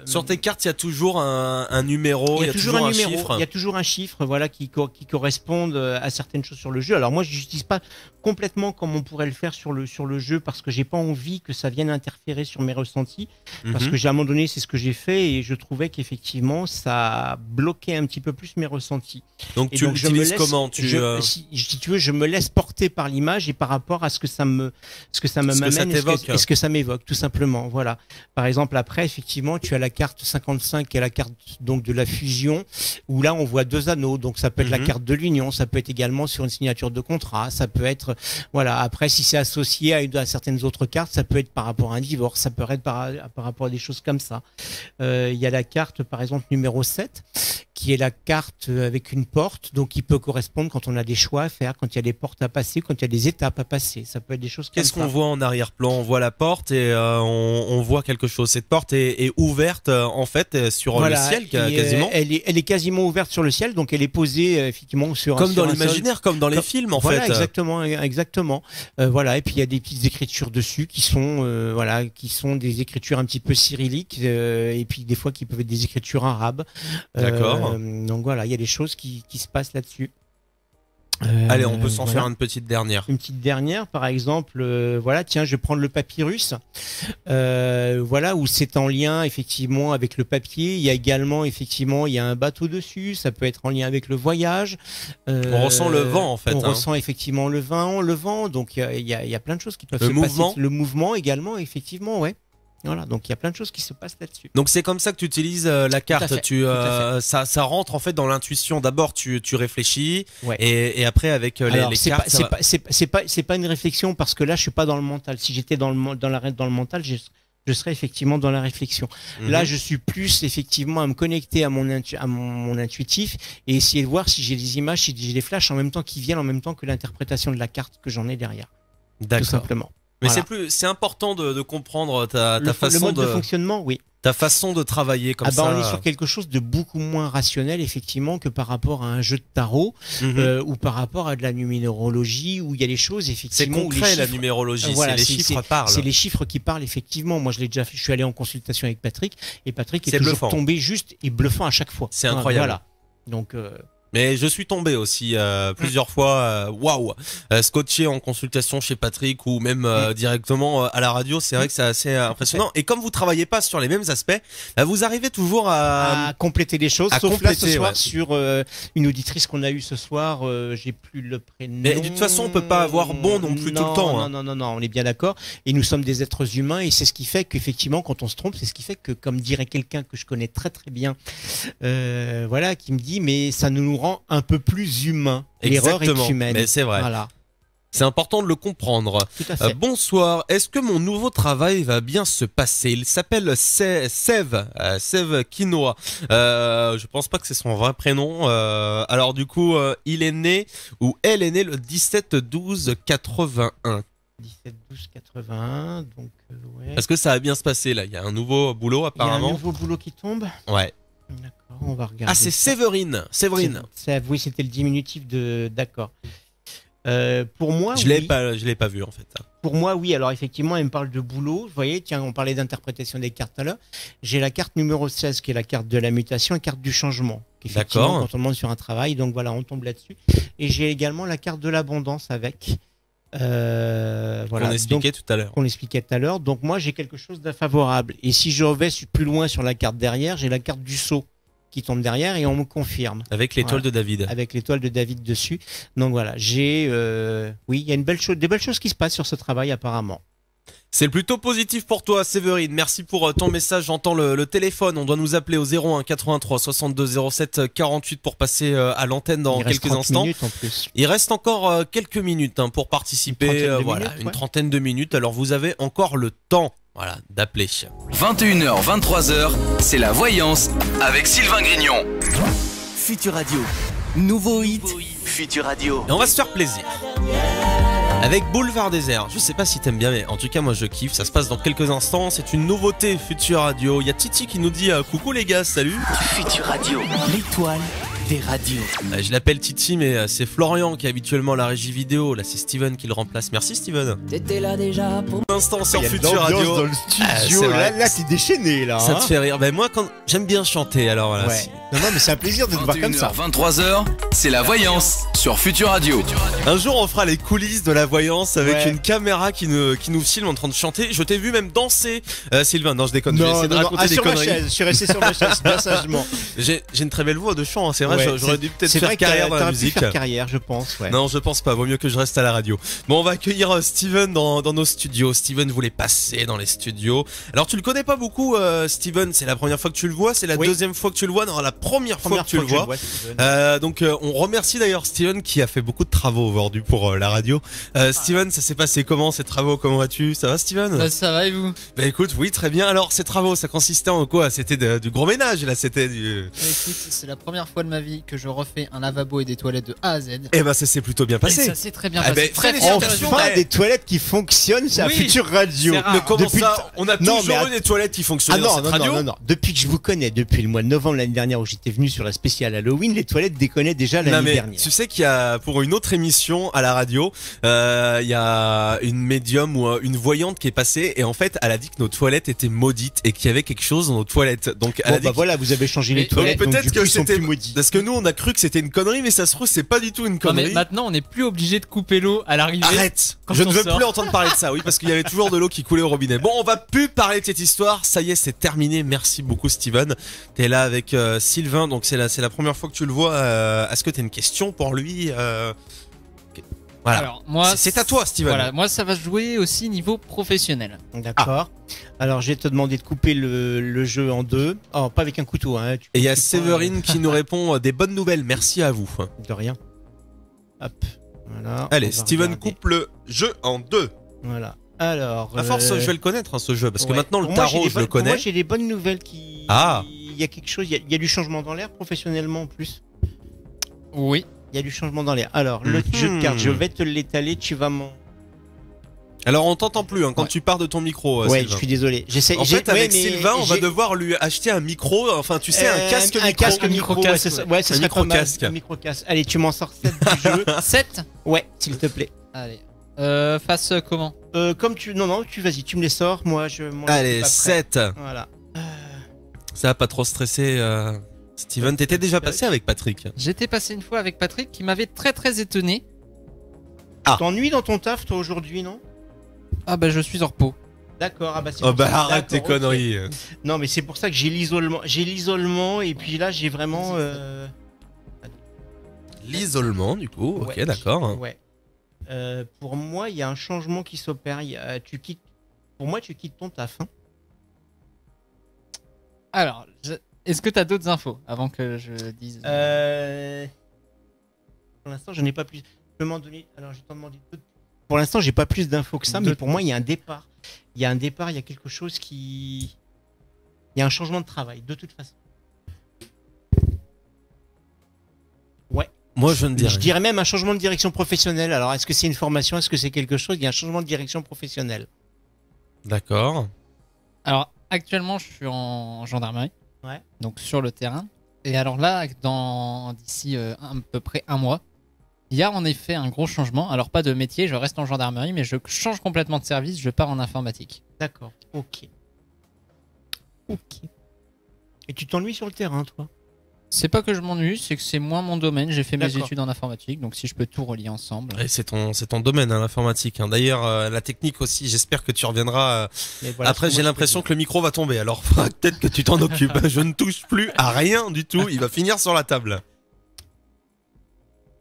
sur tes cartes il y a toujours un numéro, il y a toujours un chiffre. Il y a toujours un chiffre, voilà, qui correspondent à certaines choses sur le jeu. Alors moi je n'utilise pas complètement comme on pourrait le faire sur le jeu, parce que j'ai pas envie que ça vienne interférer sur mes ressentis, parce que à un moment donné c'est ce que j'ai fait et je trouvais qu'effectivement ça bloquait un petit peu plus mes ressentis. Donc tu l'utilises comment? Si tu veux, je me laisse porter par l'image et par rapport à ce que ça m'amène et ce que ça m'évoque, tout simplement. Voilà. Par exemple, après, effectivement, tu as la carte 55 qui est la carte donc de la fusion, où là on voit deux anneaux. Donc ça peut être la carte de l'union, ça peut être également sur une signature de contrat, ça peut être, voilà. Après, si c'est associé à certaines autres cartes, ça peut être par rapport à un divorce, ça peut être par rapport à des choses comme ça. Il y a la carte, par exemple, numéro 7, qui est la carte avec une porte, donc qui peut correspondre quand on a des choix à faire, quand il y a des portes à passer, quand il y a des étapes à passer. Ça peut être des choses comme ça. Qu'est-ce qu'on voit en arrière-plan? On voit la porte et on voit quelque chose. Cette porte est ouverte en fait sur le ciel quasiment. Elle est quasiment ouverte sur le ciel, donc elle est posée effectivement sur comme dans l'imaginaire, comme dans les films en fait. Voilà, exactement. Voilà, et puis il y a des petites écritures dessus qui sont qui sont des écritures un petit peu cyrilliques et puis des fois qui peuvent être des écritures arabes. D'accord. Donc voilà, il y a des choses qui se passent là-dessus. Allez, on peut s'en faire une petite dernière. Une petite dernière, par exemple, voilà, tiens, je vais prendre le papyrus. Voilà, où c'est en lien effectivement avec le papier. Il y a également effectivement, il y a un bateau dessus. Ça peut être en lien avec le voyage. On ressent le vent en fait. On ressent effectivement le vent. Donc il y a plein de choses qui peuvent se passer. Le mouvement également, effectivement, ouais. Voilà, donc il y a plein de choses qui se passent là-dessus. Donc c'est comme ça que tu utilises la carte. Ça rentre en fait dans l'intuition. D'abord tu réfléchis et après avec les cartes. C'est pas une réflexion, parce que là je suis pas dans le mental. Si j'étais dans le mental, je serais effectivement dans la réflexion. Là je suis plus effectivement à me connecter à mon intuitif et essayer de voir si j'ai des images, si j'ai des flashs en même temps qui viennent en même temps que l'interprétation de la carte que j'en ai derrière. D'accord. Tout simplement. Mais c'est important de comprendre ta façon le mode de fonctionnement, oui. Ta façon de travailler comme ça. On est sur quelque chose de beaucoup moins rationnel effectivement que par rapport à un jeu de tarot ou par rapport à de la numérologie, où il y a des choses effectivement. C'est concret la numérologie, voilà, les chiffres parlent. C'est les chiffres qui parlent effectivement. Moi je l'ai déjà fait, je suis allé en consultation avec Patrick et Patrick est toujours tombé juste et bluffant à chaque fois. C'est incroyable. Voilà. Donc Mais je suis tombé aussi plusieurs fois, waouh, scotché en consultation chez Patrick ou même directement à la radio. C'est vrai que c'est assez impressionnant. Et comme vous travaillez pas sur les mêmes aspects, vous arrivez toujours à compléter les choses. à Sauf là compléter, ce soir ouais. sur une auditrice qu'on a eue ce soir, j'ai plus le prénom. Mais de toute façon, on peut pas avoir bon non plus tout le temps. Hein. Non, on est bien d'accord. Et nous sommes des êtres humains et c'est ce qui fait qu'effectivement, quand on se trompe, c'est ce qui fait que, comme dirait quelqu'un que je connais très très bien, voilà, qui me dit, mais ça nous rend un peu plus humains. L'erreur est humaine. Mais c'est vrai. Voilà. C'est important de le comprendre. Tout à fait. Bonsoir, est-ce que mon nouveau travail va bien se passer? Il s'appelle Sève Quinoa. Je pense pas que c'est son vrai prénom. Alors du coup, il est né ou elle est née le 17-12-81. 17-12-81, donc ouais. Est-ce que ça va bien se passer là? Il y a un nouveau boulot apparemment. Il y a un nouveau boulot qui tombe. Ouais. D'accord, on va regarder. Ah, c'est Séverine. Oui, c'était le diminutif de. D'accord. Pour moi, je l'ai pas vu en fait. Pour moi, oui. Alors effectivement, elle me parle de boulot. Vous voyez, tiens, on parlait d'interprétation des cartes tout à l'heure. J'ai la carte numéro 16 qui est la carte de la mutation et carte du changement. Effectivement, quand on demande sur un travail, donc voilà, on tombe là-dessus. Et j'ai également la carte de l'abondance avec. Voilà. Qu'on expliquait tout à l'heure. Qu'on expliquait tout à l'heure. Donc moi, j'ai quelque chose d'infavorable. Et si je vais plus loin sur la carte derrière, j'ai la carte du saut qui tombe derrière et on me confirme. Avec l'étoile de David. Avec l'étoile de David dessus. Donc voilà, oui, il y a des belles choses qui se passent sur ce travail apparemment. C'est plutôt positif pour toi, Séverine. Merci pour ton message. J'entends le téléphone. On doit nous appeler au 01 83 62 07 48 pour passer à l'antenne dans quelques instants. En plus. Il reste encore quelques minutes pour participer. Une trentaine de minutes. Alors vous avez encore le temps. Voilà, d'appeler. 21h, 23h, c'est la voyance avec Sylvain Grignon. Futur Radio. Nouveau hit. Futur Radio. Et on va se faire plaisir. Avec Boulevard Désert. Je sais pas si t'aimes bien, mais en tout cas, moi je kiffe. Ça se passe dans quelques instants. C'est une nouveauté Futur Radio. Il y a Titi qui nous dit coucou les gars, salut. Futur Radio. L'étoile des radios. Je l'appelle Titi, mais c'est Florian qui est habituellement à la régie vidéo. Là, c'est Steven qui le remplace. Merci Steven. T'étais là déjà pour l'instant sur Futur Radio. Dans le studio, là t'es déchaîné là. Ça te fait rire. Ben moi, quand j'aime bien chanter, alors voilà. Ouais. Non, mais c'est un plaisir de te voir comme ça. 23h, c'est la voyance sur Futur Radio. Un jour, on fera les coulisses de la voyance avec une caméra qui nous filme en train de chanter. Je t'ai vu même danser, Sylvain. Non, je déconne. Je vais essayer de raconter des conneries. Je suis resté sur ma chaise, bien sagement. J'ai une très belle voix de chant, c'est vrai. J'aurais dû peut-être faire carrière dans la musique. Faire carrière, je pense. Ouais. Non, je pense pas. Vaut mieux que je reste à la radio. Bon, on va accueillir Steven dans nos studios. Steven voulait passer dans les studios. Alors, tu le connais pas beaucoup, Steven. C'est la première fois que tu le vois. C'est la deuxième fois que tu le vois. Non, la première fois que tu le vois. Donc, on remercie d'ailleurs Steven qui a fait beaucoup de travaux aujourd'hui pour la radio. Steven, ça s'est passé comment ces travaux? Comment vas-tu? Ça va, Steven? Ça va et vous? Bah écoute, oui, très bien. Alors, ces travaux, ça consistait en quoi? C'était du gros ménage, là. C'était du. Écoute, c'est la première fois de ma vie que je refais un lavabo et des toilettes de A à Z. Eh ben, ça s'est plutôt bien passé. Et ça s'est très bien passé. Enfin, des toilettes qui fonctionnent, c'est la Future Radio. Mais comment ça? On a toujours eu des toilettes qui fonctionnent dans cette radio. Non. Depuis que je vous connais, depuis le mois de novembre l'année dernière où j'étais venu sur la spéciale Halloween, les toilettes déconnaient déjà l'année dernière. Tu sais qu'il y a, pour une autre émission à la radio, il y a une médium ou une voyante qui est passée et en fait, elle a dit que nos toilettes étaient maudites et qu'il y avait quelque chose dans nos toilettes. Donc, elle a dit voilà, vous avez changé les toilettes. Peut-être que c'était parce que nous, on a cru que c'était une connerie, mais ça se trouve, c'est pas du tout une connerie. Non, mais maintenant, on n'est plus obligé de couper l'eau à l'arrivée. Arrête! Je ne veux plus entendre parler de ça, oui, parce qu'il y avait toujours de l'eau qui coulait au robinet. Bon, on va plus parler de cette histoire. Ça y est, c'est terminé. Merci beaucoup, Steven. T'es là avec Sylvain, donc c'est la première fois que tu le vois. Est-ce que t'as une question pour lui? Voilà. Alors, moi, c'est à toi, Steven. Voilà, moi, ça va se jouer aussi niveau professionnel. D'accord. Alors, je vais te demander de couper le jeu en deux. Oh, pas avec un couteau, hein. Et il y a Séverine qui nous répond des bonnes nouvelles. Merci à vous. De rien. Hop. Voilà. Allez, Steven coupe le jeu en deux. Voilà. Alors. À force, je vais le connaître, ce jeu, parce que maintenant, le tarot, je le connais. Moi, j'ai des bonnes nouvelles qui. Ah. Il y a quelque chose, il y a du changement dans l'air professionnellement en plus. Oui. Il y a du changement dans l'air. Alors, le jeu de cartes, je vais te l'étaler, tu vas m'en. Alors, on t'entend plus quand tu pars de ton micro. Ouais, Sylvain. je suis désolé. En fait, avec Sylvain, on va devoir lui acheter un micro. Enfin, tu sais, un casque micro. Un casque micro. Ouais, c'est ça. Ouais, c'est un micro-casque. Un micro-casque. Allez, tu m'en sors 7 du jeu. 7? Ouais, s'il te plaît. Allez. Face comment? Comme tu. Non, vas-y, tu me les sors. Moi, je. Allez, 7. Voilà. Ça va pas trop stresser. Steven, t'étais déjà passé avec Patrick. J'étais passé une fois avec Patrick qui m'avait très très étonné. Tu t'ennuies dans ton taf, toi, aujourd'hui, non? Ah bah je suis en repos. D'accord, c'est oh bah arrête tes conneries. Non, mais c'est pour ça que j'ai l'isolement. J'ai l'isolement et puis là, j'ai vraiment... L'isolement, du coup, ok, d'accord. Ouais. Pour moi, il y a un changement qui s'opère. Pour moi, tu quittes ton taf. Hein. Alors, est-ce que tu as d'autres infos avant que je dise Pour l'instant, je n'ai pas plus. Je peux m'en donner. Alors, je vais t'en demander d'autres. Pour l'instant, j'ai pas plus d'infos que ça, mais pour moi, il y a un départ. Il y a quelque chose qui. Il y a un changement de travail, de toute façon. Ouais. Moi, je ne dirais. Je dirais même un changement de direction professionnelle. Alors, est-ce que c'est une formation? Est-ce que c'est quelque chose? Il y a un changement de direction professionnelle. D'accord. Alors, actuellement, je suis en gendarmerie. Ouais. Donc, sur le terrain. Et alors là, d'ici à peu près un mois, il y a en effet un gros changement. Alors, pas de métier, je reste en gendarmerie, mais je change complètement de service, je pars en informatique. D'accord, ok. Et tu t'ennuies sur le terrain, toi? C'est pas que je m'ennuie, c'est que c'est moins mon domaine. J'ai fait mes D'accord. études en informatique, donc si je peux tout relier ensemble. Et c'est ton domaine, hein, l'informatique. Hein. D'ailleurs, la technique aussi, j'espère que tu reviendras. Voilà, après, j'ai l'impression que le micro va tomber, alors peut-être que tu t'en occupes. Je ne touche plus à rien du tout, il va finir sur la table.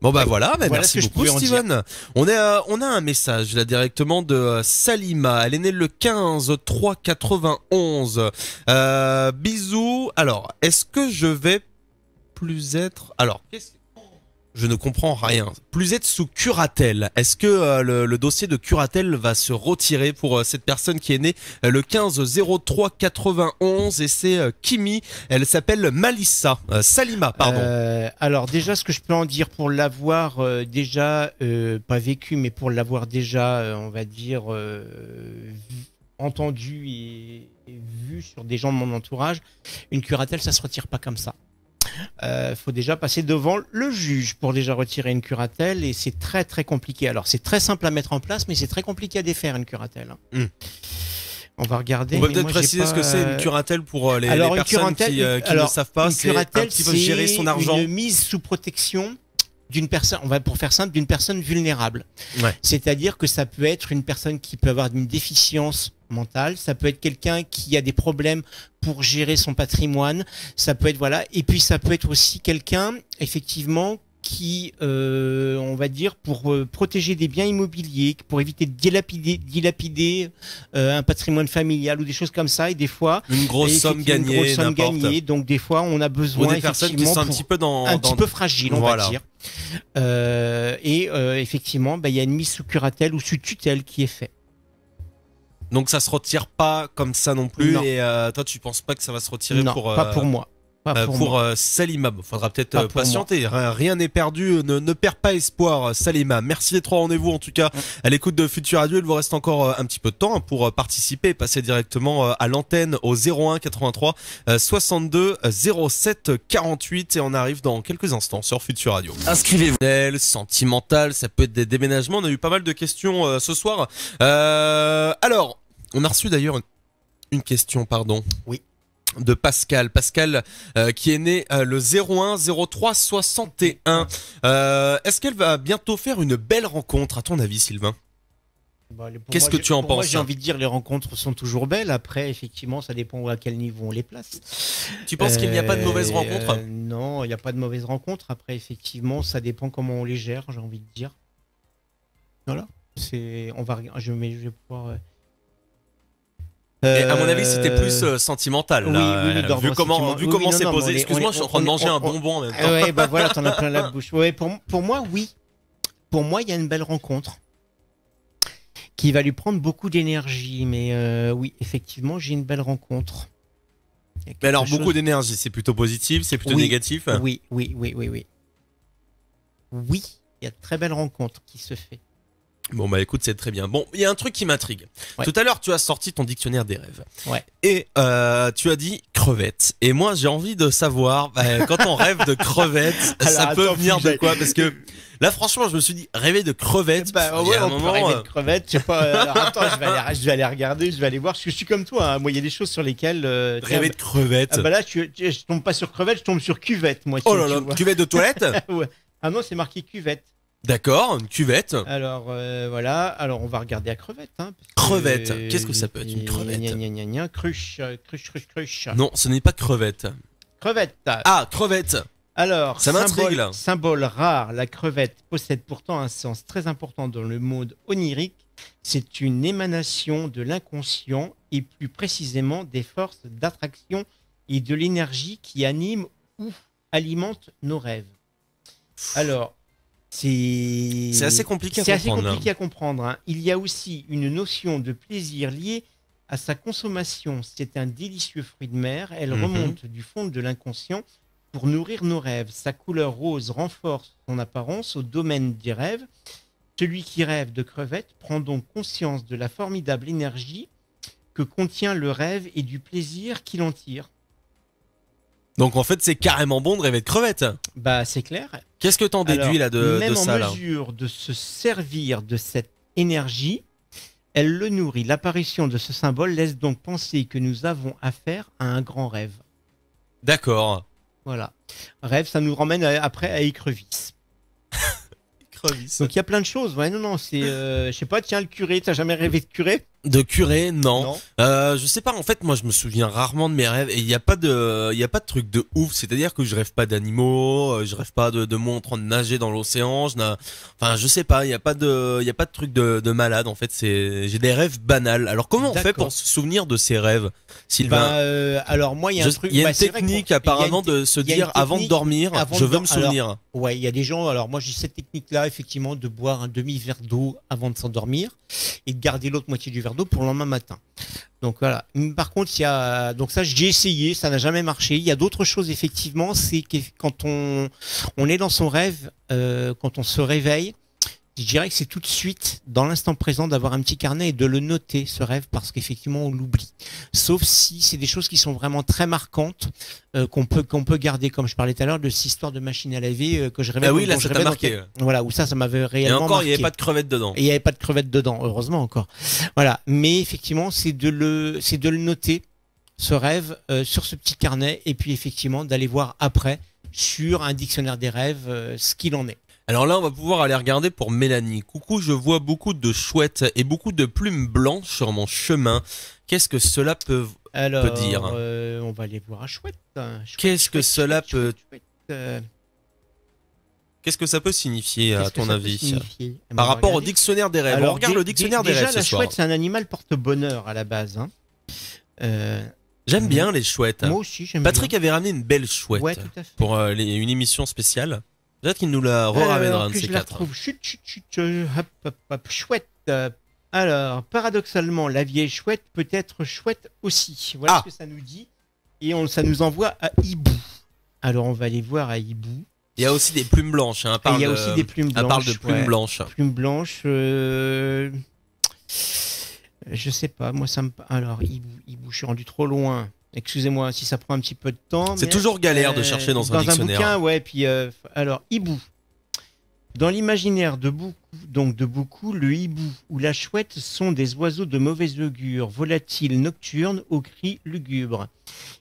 Bon bah voilà, merci beaucoup Steven. On a un message là directement de Salima. Elle est née le 15/3/91. Bisous. Alors, est-ce que je vais plus être... Alors, je ne comprends rien. Plus être sous curatelle. Est-ce que le dossier de curatelle va se retirer pour cette personne qui est née le 15/03/91 et c'est Kimi. Elle s'appelle Malissa. Salima, pardon. Alors déjà, ce que je peux en dire pour l'avoir déjà pas vécu, mais pour l'avoir déjà, on va dire, entendu et vu sur des gens de mon entourage, une curatelle, ça se retire pas comme ça. Faut déjà passer devant le juge pour déjà retirer une curatelle et c'est très très compliqué. Alors c'est très simple à mettre en place, mais c'est très compliqué à défaire une curatelle. On va regarder. On va peut-être préciser ce que c'est une curatelle pour les personnes qui ne savent pas. Une curatelle, c'est gérer son argent. Une mise sous protection d'une personne, on va pour faire simple, d'une personne vulnérable. Ouais. C'est-à-dire que ça peut être une personne qui peut avoir une déficience mentale, ça peut être quelqu'un qui a des problèmes pour gérer son patrimoine, ça peut être voilà, et puis ça peut être aussi quelqu'un effectivement qui, on va dire, pour protéger des biens immobiliers, pour éviter de dilapider un patrimoine familial ou des choses comme ça, et des fois une grosse somme gagnée, donc des fois on a besoin ou des personnes qui sont un petit peu petit peu fragiles, on va dire. Effectivement, il y a une mise sous curatelle ou sous tutelle qui est faite. Donc ça se retire pas comme ça non plus. Non. Et toi, tu penses pas que ça va se retirer non, pas pour moi. Pour Salima, faudra peut-être patienter. Rien n'est perdu, ne perds pas espoir, Salima. Merci d'être au rendez-vous en tout cas à l'écoute de Futur Radio. Il vous reste encore un petit peu de temps pour participer et passer directement à l'antenne au 01 83 62 07 48 et on arrive dans quelques instants sur Futur Radio. Inscrivez-vous. Sentimental, ça peut être des déménagements. On a eu pas mal de questions ce soir. Alors, on a reçu d'ailleurs une question, pardon. Oui. De Pascal qui est né le 01/03/61. Est-ce qu'elle va bientôt faire une belle rencontre à ton avis, Sylvain? Qu'est-ce que tu en penses? Moi, j'ai envie de dire les rencontres sont toujours belles. Après, effectivement, ça dépend à quel niveau on les place. Tu penses qu'il n'y a pas de mauvaise rencontre? Non, il n'y a pas de mauvaise rencontre. Après, effectivement, ça dépend comment on les gère, j'ai envie de dire. Voilà. Je vais pouvoir... à mon avis, c'était plus sentimental. Là, vu comment c'est posé. Excuse-moi, je suis en train de manger un bonbon en même temps. Ouais, bah voilà, t'en as plein la bouche. Ouais, pour moi, oui. Pour moi, il y a une belle rencontre qui va lui prendre beaucoup d'énergie. Mais oui, effectivement, j'ai une belle rencontre. Mais alors, beaucoup d'énergie, c'est plutôt positif, c'est plutôt négatif? Oui. Oui, il y a de très belles rencontres qui se fait. Bon bah écoute, c'est très bien. Bon, il y a un truc qui m'intrigue. Ouais. Tout à l'heure, tu as sorti ton dictionnaire des rêves. Ouais. Et tu as dit crevette. Et moi, j'ai envie de savoir, quand on rêve de crevette, Alors, ça peut attends, venir faut que de j'aille- quoi? Parce que là, franchement, je me suis dit, rêver de crevette. Bah il y ouais, a un on peut moment, rêver de crevettes, je sais pas. Alors attends, je vais aller regarder, je vais aller voir. Parce que je suis comme toi, hein. Moi, il y a des choses sur lesquelles. rêver de crevette. Ah bah là, je tombe pas sur crevette, je tombe sur cuvette, moi. Oh là là, cuvette de toilette? Ouais. Ah non, c'est marqué cuvette. D'accord, une cuvette. Alors voilà, alors on va regarder à crevette. Hein, Crevette, qu'est-ce que ça peut être une crevette? Cruche. Non, ce n'est pas crevette. Crevette. Ah, crevette. Alors, ça m'intrigue là. Symbole rare, la crevette possède pourtant un sens très important dans le monde onirique. C'est une émanation de l'inconscient et plus précisément des forces d'attraction et de l'énergie qui animent ou alimentent nos rêves. Alors, c'est assez compliqué à C'est assez comprendre, compliqué à comprendre. Hein. Il y a aussi une notion de plaisir liée à sa consommation. C'est un délicieux fruit de mer. Elle remonte du fond de l'inconscient pour nourrir nos rêves. Sa couleur rose renforce son apparence au domaine des rêves. Celui qui rêve de crevettes prend donc conscience de la formidable énergie que contient le rêve et du plaisir qu'il en tire. Donc en fait, c'est carrément bon de rêver de crevettes. Bah, c'est clair. Qu'est-ce que t'en déduis là de même ça en là? mesure de se servir de cette énergie, elle le nourrit. L'apparition de ce symbole laisse donc penser que nous avons affaire à un grand rêve. D'accord. Voilà. Rêve, ça nous ramène après à écrevisse. Écrevisse. Donc il y a plein de choses. Ouais, non, c'est, je sais pas. Tiens, le curé, t'as jamais rêvé de curé? De curé, non. Non. Je sais pas. En fait, moi, je me souviens rarement de mes rêves et il y a pas de truc de ouf. C'est-à-dire que je rêve pas d'animaux, je rêve pas de moi en train de nager dans l'océan. Enfin, je sais pas. Il y a pas de truc de malade. En fait, j'ai des rêves banals. Alors, comment on fait pour se souvenir de ces rêves, Sylvain? Alors moi, il y a un truc. Il y a une c'est vrai technique qu'il y a apparemment une de se il y a une dire avant de technique dormir, je veux me souvenir. Alors, ouais, il y a des gens. Alors moi, j'ai cette technique-là, effectivement, de boire un demi-verre d'eau avant de s'endormir et de garder l'autre moitié du verre d'eau pour le lendemain matin. Donc voilà. Par contre, il y a donc ça, j'ai essayé, ça n'a jamais marché. Il y a d'autres choses effectivement, c'est que quand on est dans son rêve, quand on se réveille, je dirais que c'est tout de suite dans l'instant présent d'avoir un petit carnet et de le noter ce rêve parce qu'effectivement on l'oublie. Sauf si c'est des choses qui sont vraiment très marquantes qu'on peut garder, comme je parlais tout à l'heure de cette histoire de machine à laver que je rêvais. Ah oui, là ça t'a marqué. Voilà, où ça m'avait réellement. Et encore, marqué. il y avait pas de crevettes dedans. Et il n'y avait pas de crevettes dedans, heureusement encore. Voilà, mais effectivement, c'est de le noter, ce rêve, sur ce petit carnet, et puis effectivement d'aller voir après sur un dictionnaire des rêves ce qu'il en est. Alors là, on va pouvoir aller regarder pour Mélanie. Coucou, je vois beaucoup de chouettes et beaucoup de plumes blanches sur mon chemin. Qu'est-ce que cela peut dire? On va aller voir à chouette. Qu'est-ce que cela peut... Qu'est-ce que ça peut signifier à ton avis par rapport au dictionnaire des rêves? Alors, on regarde le dictionnaire des rêves ce soir. Déjà, la chouette, c'est un animal porte-bonheur à la base. Hein. J'aime bien les chouettes. Moi aussi, j'aime Patrick bien. avait ramené une belle chouette pour une émission spéciale. Peut-être qu'il nous la ramènera un de ces quatre. Chouette. Alors, paradoxalement, la vieille chouette peut être chouette aussi. Voilà ce que ça nous dit. Et ça nous envoie à Hibou. Alors, on va aller voir à Hibou. Il y a aussi des plumes blanches. Hein, il y a aussi des plumes blanches. Elle parle de plumes blanches. Plumes blanches. Je sais pas. Moi, ça me. Alors, Hibou, je suis rendu trop loin. Excusez-moi si ça prend un petit peu de temps. C'est toujours galère de chercher dans un dictionnaire. Dans un bouquin, ouais. Puis, alors, hibou. Dans l'imaginaire de beaucoup, le hibou ou la chouette sont des oiseaux de mauvais augure, volatiles, nocturnes, aux cris lugubres.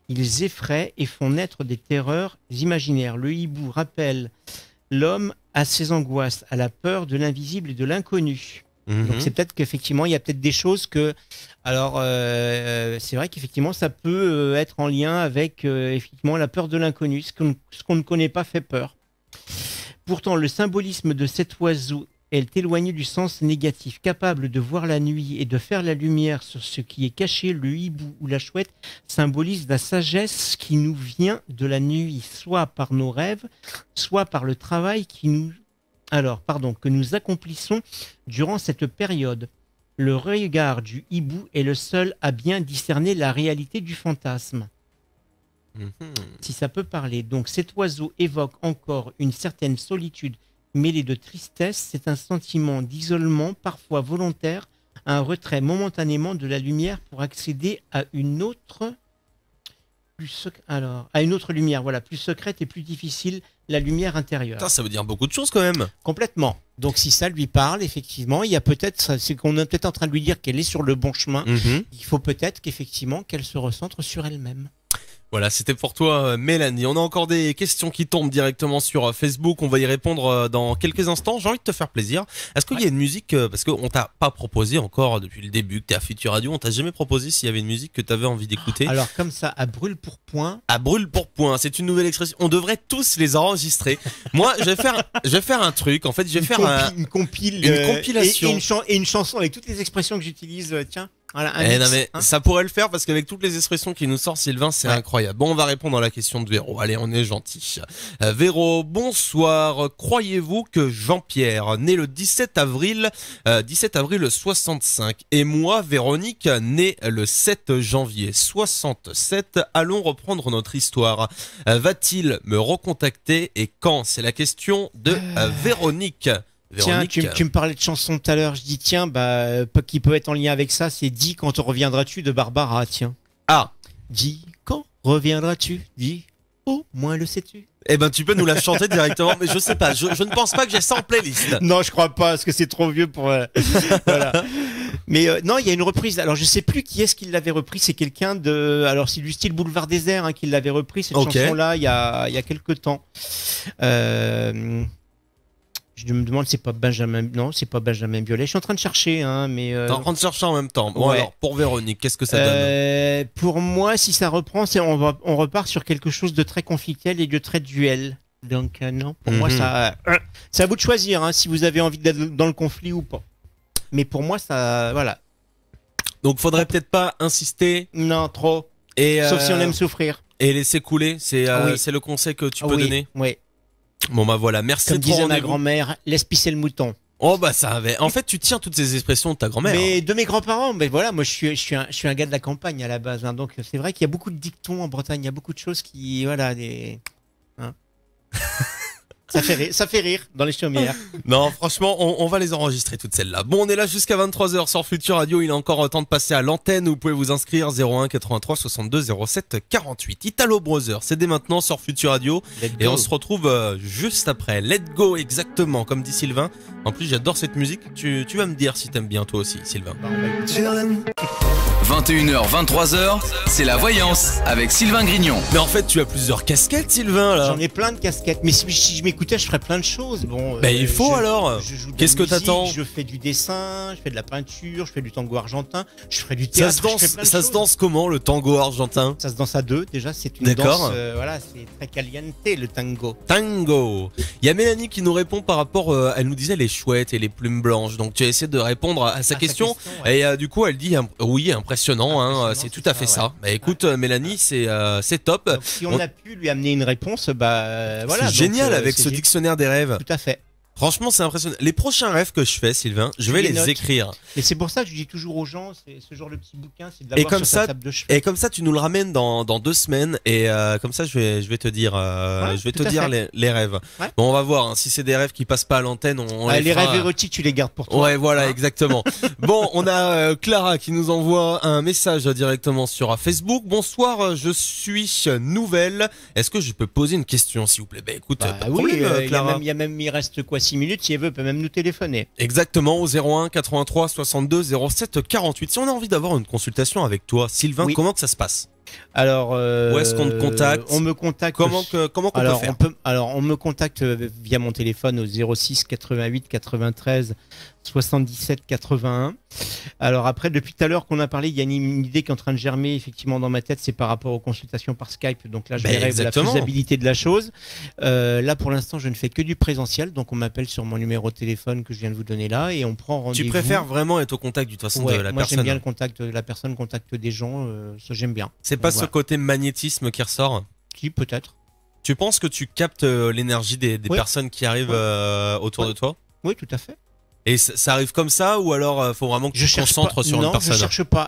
Ils effraient et font naître des terreurs imaginaires. Le hibou rappelle l'homme à ses angoisses, à la peur de l'invisible et de l'inconnu. Donc c'est peut-être qu'effectivement il y a peut-être des choses que, alors c'est vrai qu'effectivement ça peut être en lien avec effectivement la peur de l'inconnu, ce qu'on ne connaît pas fait peur. Pourtant le symbolisme de cet oiseau est éloigné du sens négatif. Capable de voir la nuit et de faire la lumière sur ce qui est caché, le hibou ou la chouette symbolise la sagesse qui nous vient de la nuit, soit par nos rêves, soit par le travail que nous accomplissons durant cette période. Le regard du hibou est le seul à bien discerner la réalité du fantasme. Si ça peut parler. Donc cet oiseau évoque encore une certaine solitude mêlé de tristesse. C'est un sentiment d'isolement, parfois volontaire, un retrait momentanément de la lumière pour accéder à une autre lumière, voilà, plus secrète et plus difficile, la lumière intérieure. Putain, ça veut dire beaucoup de choses quand même. Complètement. Donc si ça lui parle, effectivement, il y a peut-être, c'est qu'on est peut-être en train de lui dire qu'elle est sur le bon chemin. Il faut peut-être qu'effectivement qu'elle se recentre sur elle-même. Voilà, c'était pour toi Mélanie. On a encore des questions qui tombent directement sur Facebook. On va y répondre dans quelques instants. J'ai envie de te faire plaisir. Est-ce qu'il y a une musique, parce qu'on t'a pas proposé encore depuis le début que t'es à Futur Radio, on t'a jamais proposé s'il y avait une musique que t'avais envie d'écouter? Alors comme ça, à brûle pour point. À brûle pour point, c'est une nouvelle expression. On devrait tous les enregistrer. Moi, je vais faire un truc. En fait, je vais faire une compilation et une chanson avec toutes les expressions que j'utilise. Tiens. Voilà, non mais ça pourrait le faire parce qu'avec toutes les expressions qu'il nous sort Sylvain, c'est incroyable. Bon, on va répondre à la question de Véro. Allez, on est gentil. Véro, bonsoir. Croyez-vous que Jean-Pierre, né le 17 avril 65, et moi, Véronique, né le 7 janvier 67, allons reprendre notre histoire. Va-t-il me recontacter et quand? C'est la question de Véronique. Tiens, tu me parlais de chansons tout à l'heure. Je dis tiens, qui peut être en lien avec ça, c'est Dis quand reviendras-tu de Barbara. Tiens. Ah. Dis quand reviendras-tu? Dis au moins le sais-tu. Eh ben tu peux nous la chanter directement, mais je sais pas. Je ne pense pas que j'ai ça en playlist. Non, je crois pas, parce que c'est trop vieux pour. Voilà. Mais non, il y a une reprise. Alors je sais plus qui est-ce qui l'avait repris. C'est quelqu'un de. Alors c'est du style Boulevard Désert qui l'avait repris cette chanson-là il y a quelques temps. Je me demande, c'est pas Benjamin. Non, c'est pas Benjamin Biolay. Je suis en train de chercher, mais. T'es en train de chercher en même temps. Bon alors, pour Véronique, qu'est-ce que ça donne? Pour moi, si ça reprend, on repart sur quelque chose de très conflictuel et de très duel. Donc non, pour moi, c'est à vous de choisir, si vous avez envie d'être dans le conflit ou pas. Mais pour moi, ça, voilà. Donc, faudrait peut-être pas insister. Non, trop. Sauf si on aime souffrir. Et laisser couler, c'est le conseil que tu peux donner. Oui. Bon bah voilà, merci. Comme disait ma grand-mère, laisse pisser le mouton. Oh bah ça avait. En fait, tu tiens toutes ces expressions de ta grand-mère. Mais de mes grands-parents, mais voilà, moi je suis un gars de la campagne à la base, donc c'est vrai qu'il y a beaucoup de dictons en Bretagne, il y a beaucoup de choses qui, voilà, ça fait rire dans les chaumières. Non, franchement, on va les enregistrer toutes celles-là. Bon, on est là jusqu'à 23h sur Futur Radio. Il est encore temps de passer à l'antenne. Vous pouvez vous inscrire 01 83 62 07 48. Italo Brother, c'est dès maintenant sur Futur Radio. Et on se retrouve juste après. Let go, exactement, comme dit Sylvain. En plus, j'adore cette musique. Tu vas me dire si t'aimes bien toi aussi, Sylvain. 21h, 23h, c'est la voyance avec Sylvain Grignon. Mais en fait, tu as plusieurs casquettes, Sylvain, là. J'en ai plein de casquettes. Mais si je m'écoutais, je ferais plein de choses. Bon. Il faut alors. Qu'est-ce que t'attends? Je fais du dessin, je fais de la peinture, je fais du tango argentin, je ferai du théâtre. Ça se danse comment, le tango argentin? Ça se danse à deux. Déjà, c'est une danse. Voilà, c'est très caliente, le tango. Tango. Il y a Mélanie qui nous répond par rapport. Elle nous disait les chouettes et les plumes blanches. Donc tu as essayé de répondre à sa question. Et du coup, elle dit oui, impressionnant. C'est tout à fait ça. Bah écoute, Mélanie, c'est top. Donc, si on a pu lui amener une réponse, voilà. C'est génial avec ce dictionnaire des rêves. Tout à fait. Franchement, c'est impressionnant. Les prochains rêves que je fais, Sylvain, je vais les écrire. Et c'est pour ça que je dis toujours aux gens, c'est ce genre de petit bouquin, c'est de l'avoir sur sa table de chevet. Et comme ça, tu nous le ramènes dans 2 semaines. Et comme ça, je vais te dire, les rêves. Ouais. Bon, on va voir. Si c'est des rêves qui passent pas à l'antenne, on les rêves érotiques, tu les gardes pour toi. Ouais, voilà, exactement. Bon, on a Clara qui nous envoie un message directement sur Facebook. Bonsoir, je suis nouvelle. Est-ce que je peux poser une question, s'il vous plaît? Écoute, pas de problème, Clara. Il reste quoi? 6 minutes, si elle veut, peut même nous téléphoner. Exactement, au 01 83 62 07 48. Si on a envie d'avoir une consultation avec toi, Sylvain, comment que ça se passe? Alors, où est-ce qu'on te contacte? On me contacte. Comment qu'on peut faire? On me contacte via mon téléphone au 06 88 93 77 81. Alors après, depuis tout à l'heure qu'on a parlé, il y a une idée qui est en train de germer effectivement dans ma tête, c'est par rapport aux consultations par Skype. Donc là, je verrai la faisabilité de la chose. Là, pour l'instant, je ne fais que du présentiel. Donc on m'appelle sur mon numéro de téléphone que je viens de vous donner là et on prend rendez-vous. Tu préfères vraiment être au contact de toute façon de la personne? Moi, j'aime bien le contact de la personne, contact des gens. Ça, j'aime bien. C'est pas ce côté magnétisme qui ressort? Si, peut-être. Tu penses que tu captes l'énergie des personnes qui arrivent autour de toi? Oui, tout à fait. Et ça arrive comme ça ou alors faut vraiment que tu te concentres sur une personne?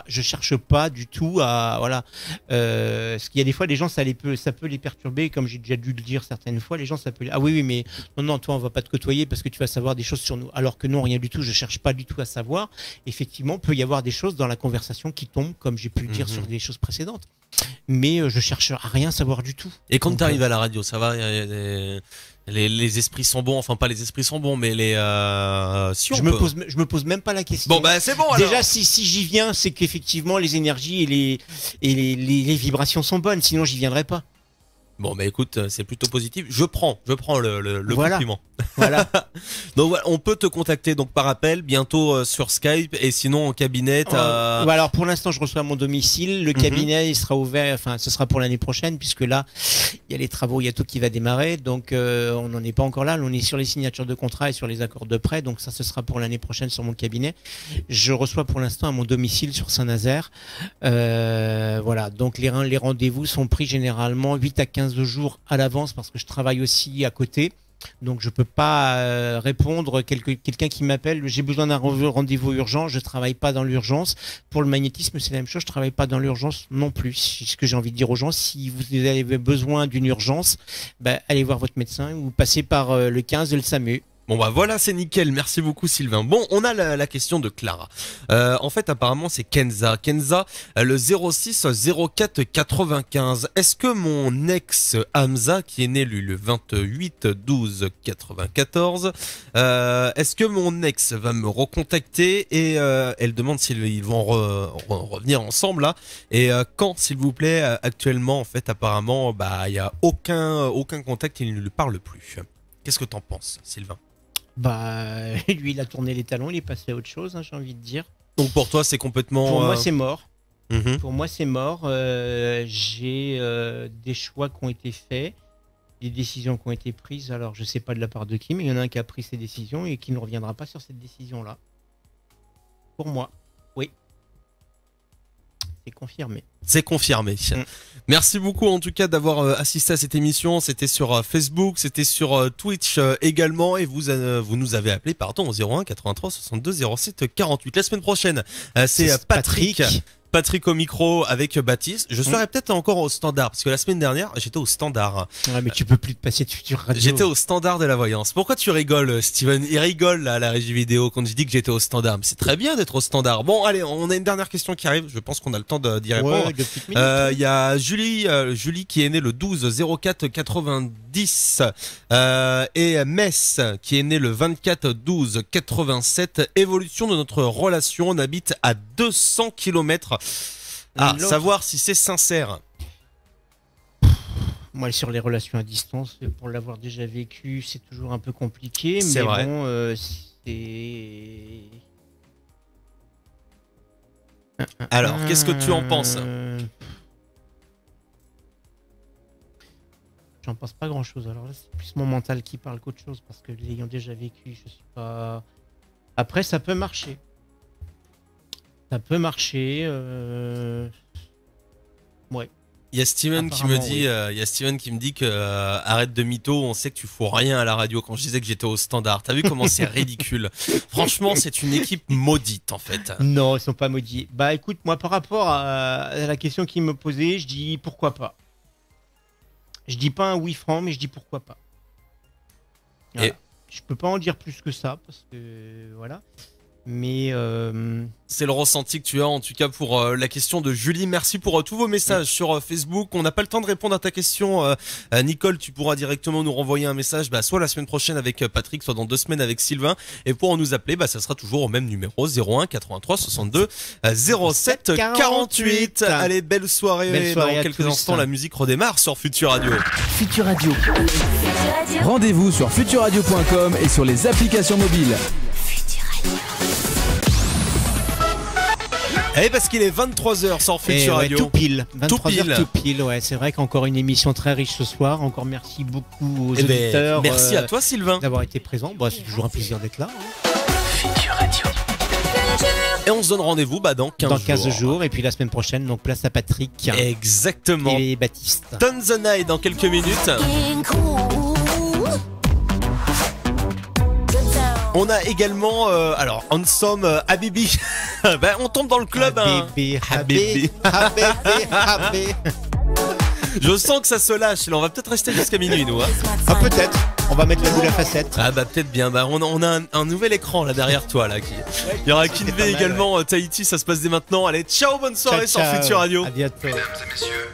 Je cherche pas du tout à voilà. Parce qu'il y a des fois les gens ça peut les perturber, comme j'ai déjà dû le dire certaines fois. Les gens ça peut ah oui mais non toi on va pas te côtoyer parce que tu vas savoir des choses sur nous. Alors que non, rien du tout. Je cherche pas du tout à savoir. Effectivement, peut y avoir des choses dans la conversation qui tombent, comme j'ai pu le dire sur des choses précédentes. Mais je cherche à rien savoir du tout. Et quand tu arrives à la radio, ça va? Les esprits sont bons, enfin pas les esprits sont bons, mais les si on je me pose même pas la question. Bon bah c'est bon alors. Déjà si j'y viens, c'est qu'effectivement les énergies et les vibrations sont bonnes, sinon j'y viendrais pas. Bon bah écoute, c'est plutôt positif. Je prends le voilà. compliment. Voilà. Donc voilà, on peut te contacter donc par appel bientôt sur Skype et sinon en cabinet. Alors pour l'instant je reçois à mon domicile. Le cabinet il sera ouvert, enfin ce sera pour l'année prochaine puisque là il y a les travaux, il y a tout qui va démarrer. Donc on n'en est pas encore là. On est sur les signatures de contrat et sur les accords de prêt. Donc ça ce sera pour l'année prochaine sur mon cabinet. Je reçois pour l'instant à mon domicile sur Saint-Nazaire. Voilà. Donc les rendez-vous sont pris généralement 8 à 15 jours à l'avance parce que je travaille aussi à côté. Donc je peux pas répondre quelqu'un qui m'appelle, j'ai besoin d'un rendez-vous urgent, je travaille pas dans l'urgence. Pour le magnétisme c'est la même chose, je travaille pas dans l'urgence non plus. C'est ce que j'ai envie de dire aux gens, si vous avez besoin d'une urgence, allez voir votre médecin ou passez par le 15 de le SAMU. Bon bah voilà, c'est nickel, merci beaucoup Sylvain. Bon, on a la question de Clara. En fait apparemment c'est Kenza. Kenza, le 06 04 95. Est-ce que mon ex Hamza, qui est né lui le 28 12 94, est-ce que mon ex va me recontacter et elle demande s'ils vont revenir ensemble là. Et quand s'il vous plaît, actuellement en fait apparemment il y a aucun contact, il ne lui parle plus. Qu'est-ce que t'en penses Sylvain? Lui, il a tourné les talons, il est passé à autre chose, j'ai envie de dire. Donc pour toi, c'est complètement... Pour moi, c'est mort. Pour moi, c'est mort. J'ai des choix qui ont été faits, des décisions qui ont été prises. Alors, je sais pas de la part de qui, mais il y en a un qui a pris ces décisions et qui ne reviendra pas sur cette décision-là. Pour moi, oui. C'est confirmé. C'est confirmé. Merci beaucoup en tout cas d'avoir assisté à cette émission. C'était sur Facebook, c'était sur Twitch également et vous nous avez appelé au 01 83 62 07 48. La semaine prochaine, c'est Patrick au micro avec Baptiste. Je serai peut-être encore au standard parce que la semaine dernière j'étais au standard. Ouais, mais tu peux plus te passer de Futur Radio. J'étais au standard de la voyance. Pourquoi tu rigoles, Steven? Il rigole là, à la régie vidéo quand je dis que j'étais au standard. C'est très bien d'être au standard. Bon, allez, on a une dernière question qui arrive. Je pense qu'on a le temps d'y répondre. Il y a Julie qui est née le 12 04 90 et Metz qui est née le 24 12 87. Évolution de notre relation. On habite à 200 km. Savoir si c'est sincère. Moi, sur les relations à distance, pour l'avoir déjà vécu, c'est toujours un peu compliqué. C'est vrai. Bon, c'est... Alors, qu'est-ce que tu en penses? J'en pense pas grand-chose. Alors là, c'est plus mon mental qui parle qu'autre chose, parce que l'ayant déjà vécu, je suis pas... Après, ça peut marcher. Ça peut marcher. Ouais. Il y a Steven qui me dit que arrête de mytho, on sait que tu fous rien à la radio quand je disais que j'étais au standard. T'as vu comment c'est ridicule? Franchement, c'est une équipe maudite en fait. Non, ils sont pas maudits. Bah écoute, moi par rapport à la question qu'il me posait, je dis pourquoi pas. Je dis pas un oui franc, mais je dis pourquoi pas. Voilà. Et je peux pas en dire plus que ça parce que voilà. Mais c'est le ressenti que tu as en tout cas pour la question de Julie. Merci pour tous vos messages sur Facebook. On n'a pas le temps de répondre à ta question, Nicole. Tu pourras directement nous renvoyer un message, soit la semaine prochaine avec Patrick, soit dans 2 semaines avec Sylvain. Et pour nous appeler, ça sera toujours au même numéro 01 83 62 07 48. Allez, belle soirée. Dans quelques instants, la musique redémarre sur Futur Radio. Futur Radio. Rendez-vous sur futurradio.com et sur les applications mobiles. Eh parce qu'il est 23h sur Futur Radio. Tout pile. 23h tout pile, ouais. C'est vrai qu'encore une émission très riche ce soir. Encore merci beaucoup aux auditeurs. Merci à toi Sylvain d'avoir été présent. C'est toujours un plaisir d'être là. Futur Radio. Et on se donne rendez-vous dans 15 jours. Et puis la semaine prochaine, donc place à Patrick. Exactement. Et Baptiste. Tanzania dans quelques minutes. On a également, alors, Handsome Habibi. Ben, on tombe dans le club. Habibi. Je sens que ça se lâche. Là, on va peut-être rester jusqu'à minuit, nous. Hein. Ah, peut-être. On va mettre la boule à facettes. Ah, bah, peut-être bien. Bah, on a un nouvel écran là derrière toi. Là, il y aura Kinvey également. Ouais. Tahiti, ça se passe dès maintenant. Allez, ciao, bonne soirée sur Futur Radio. À bientôt. Mesdames et messieurs.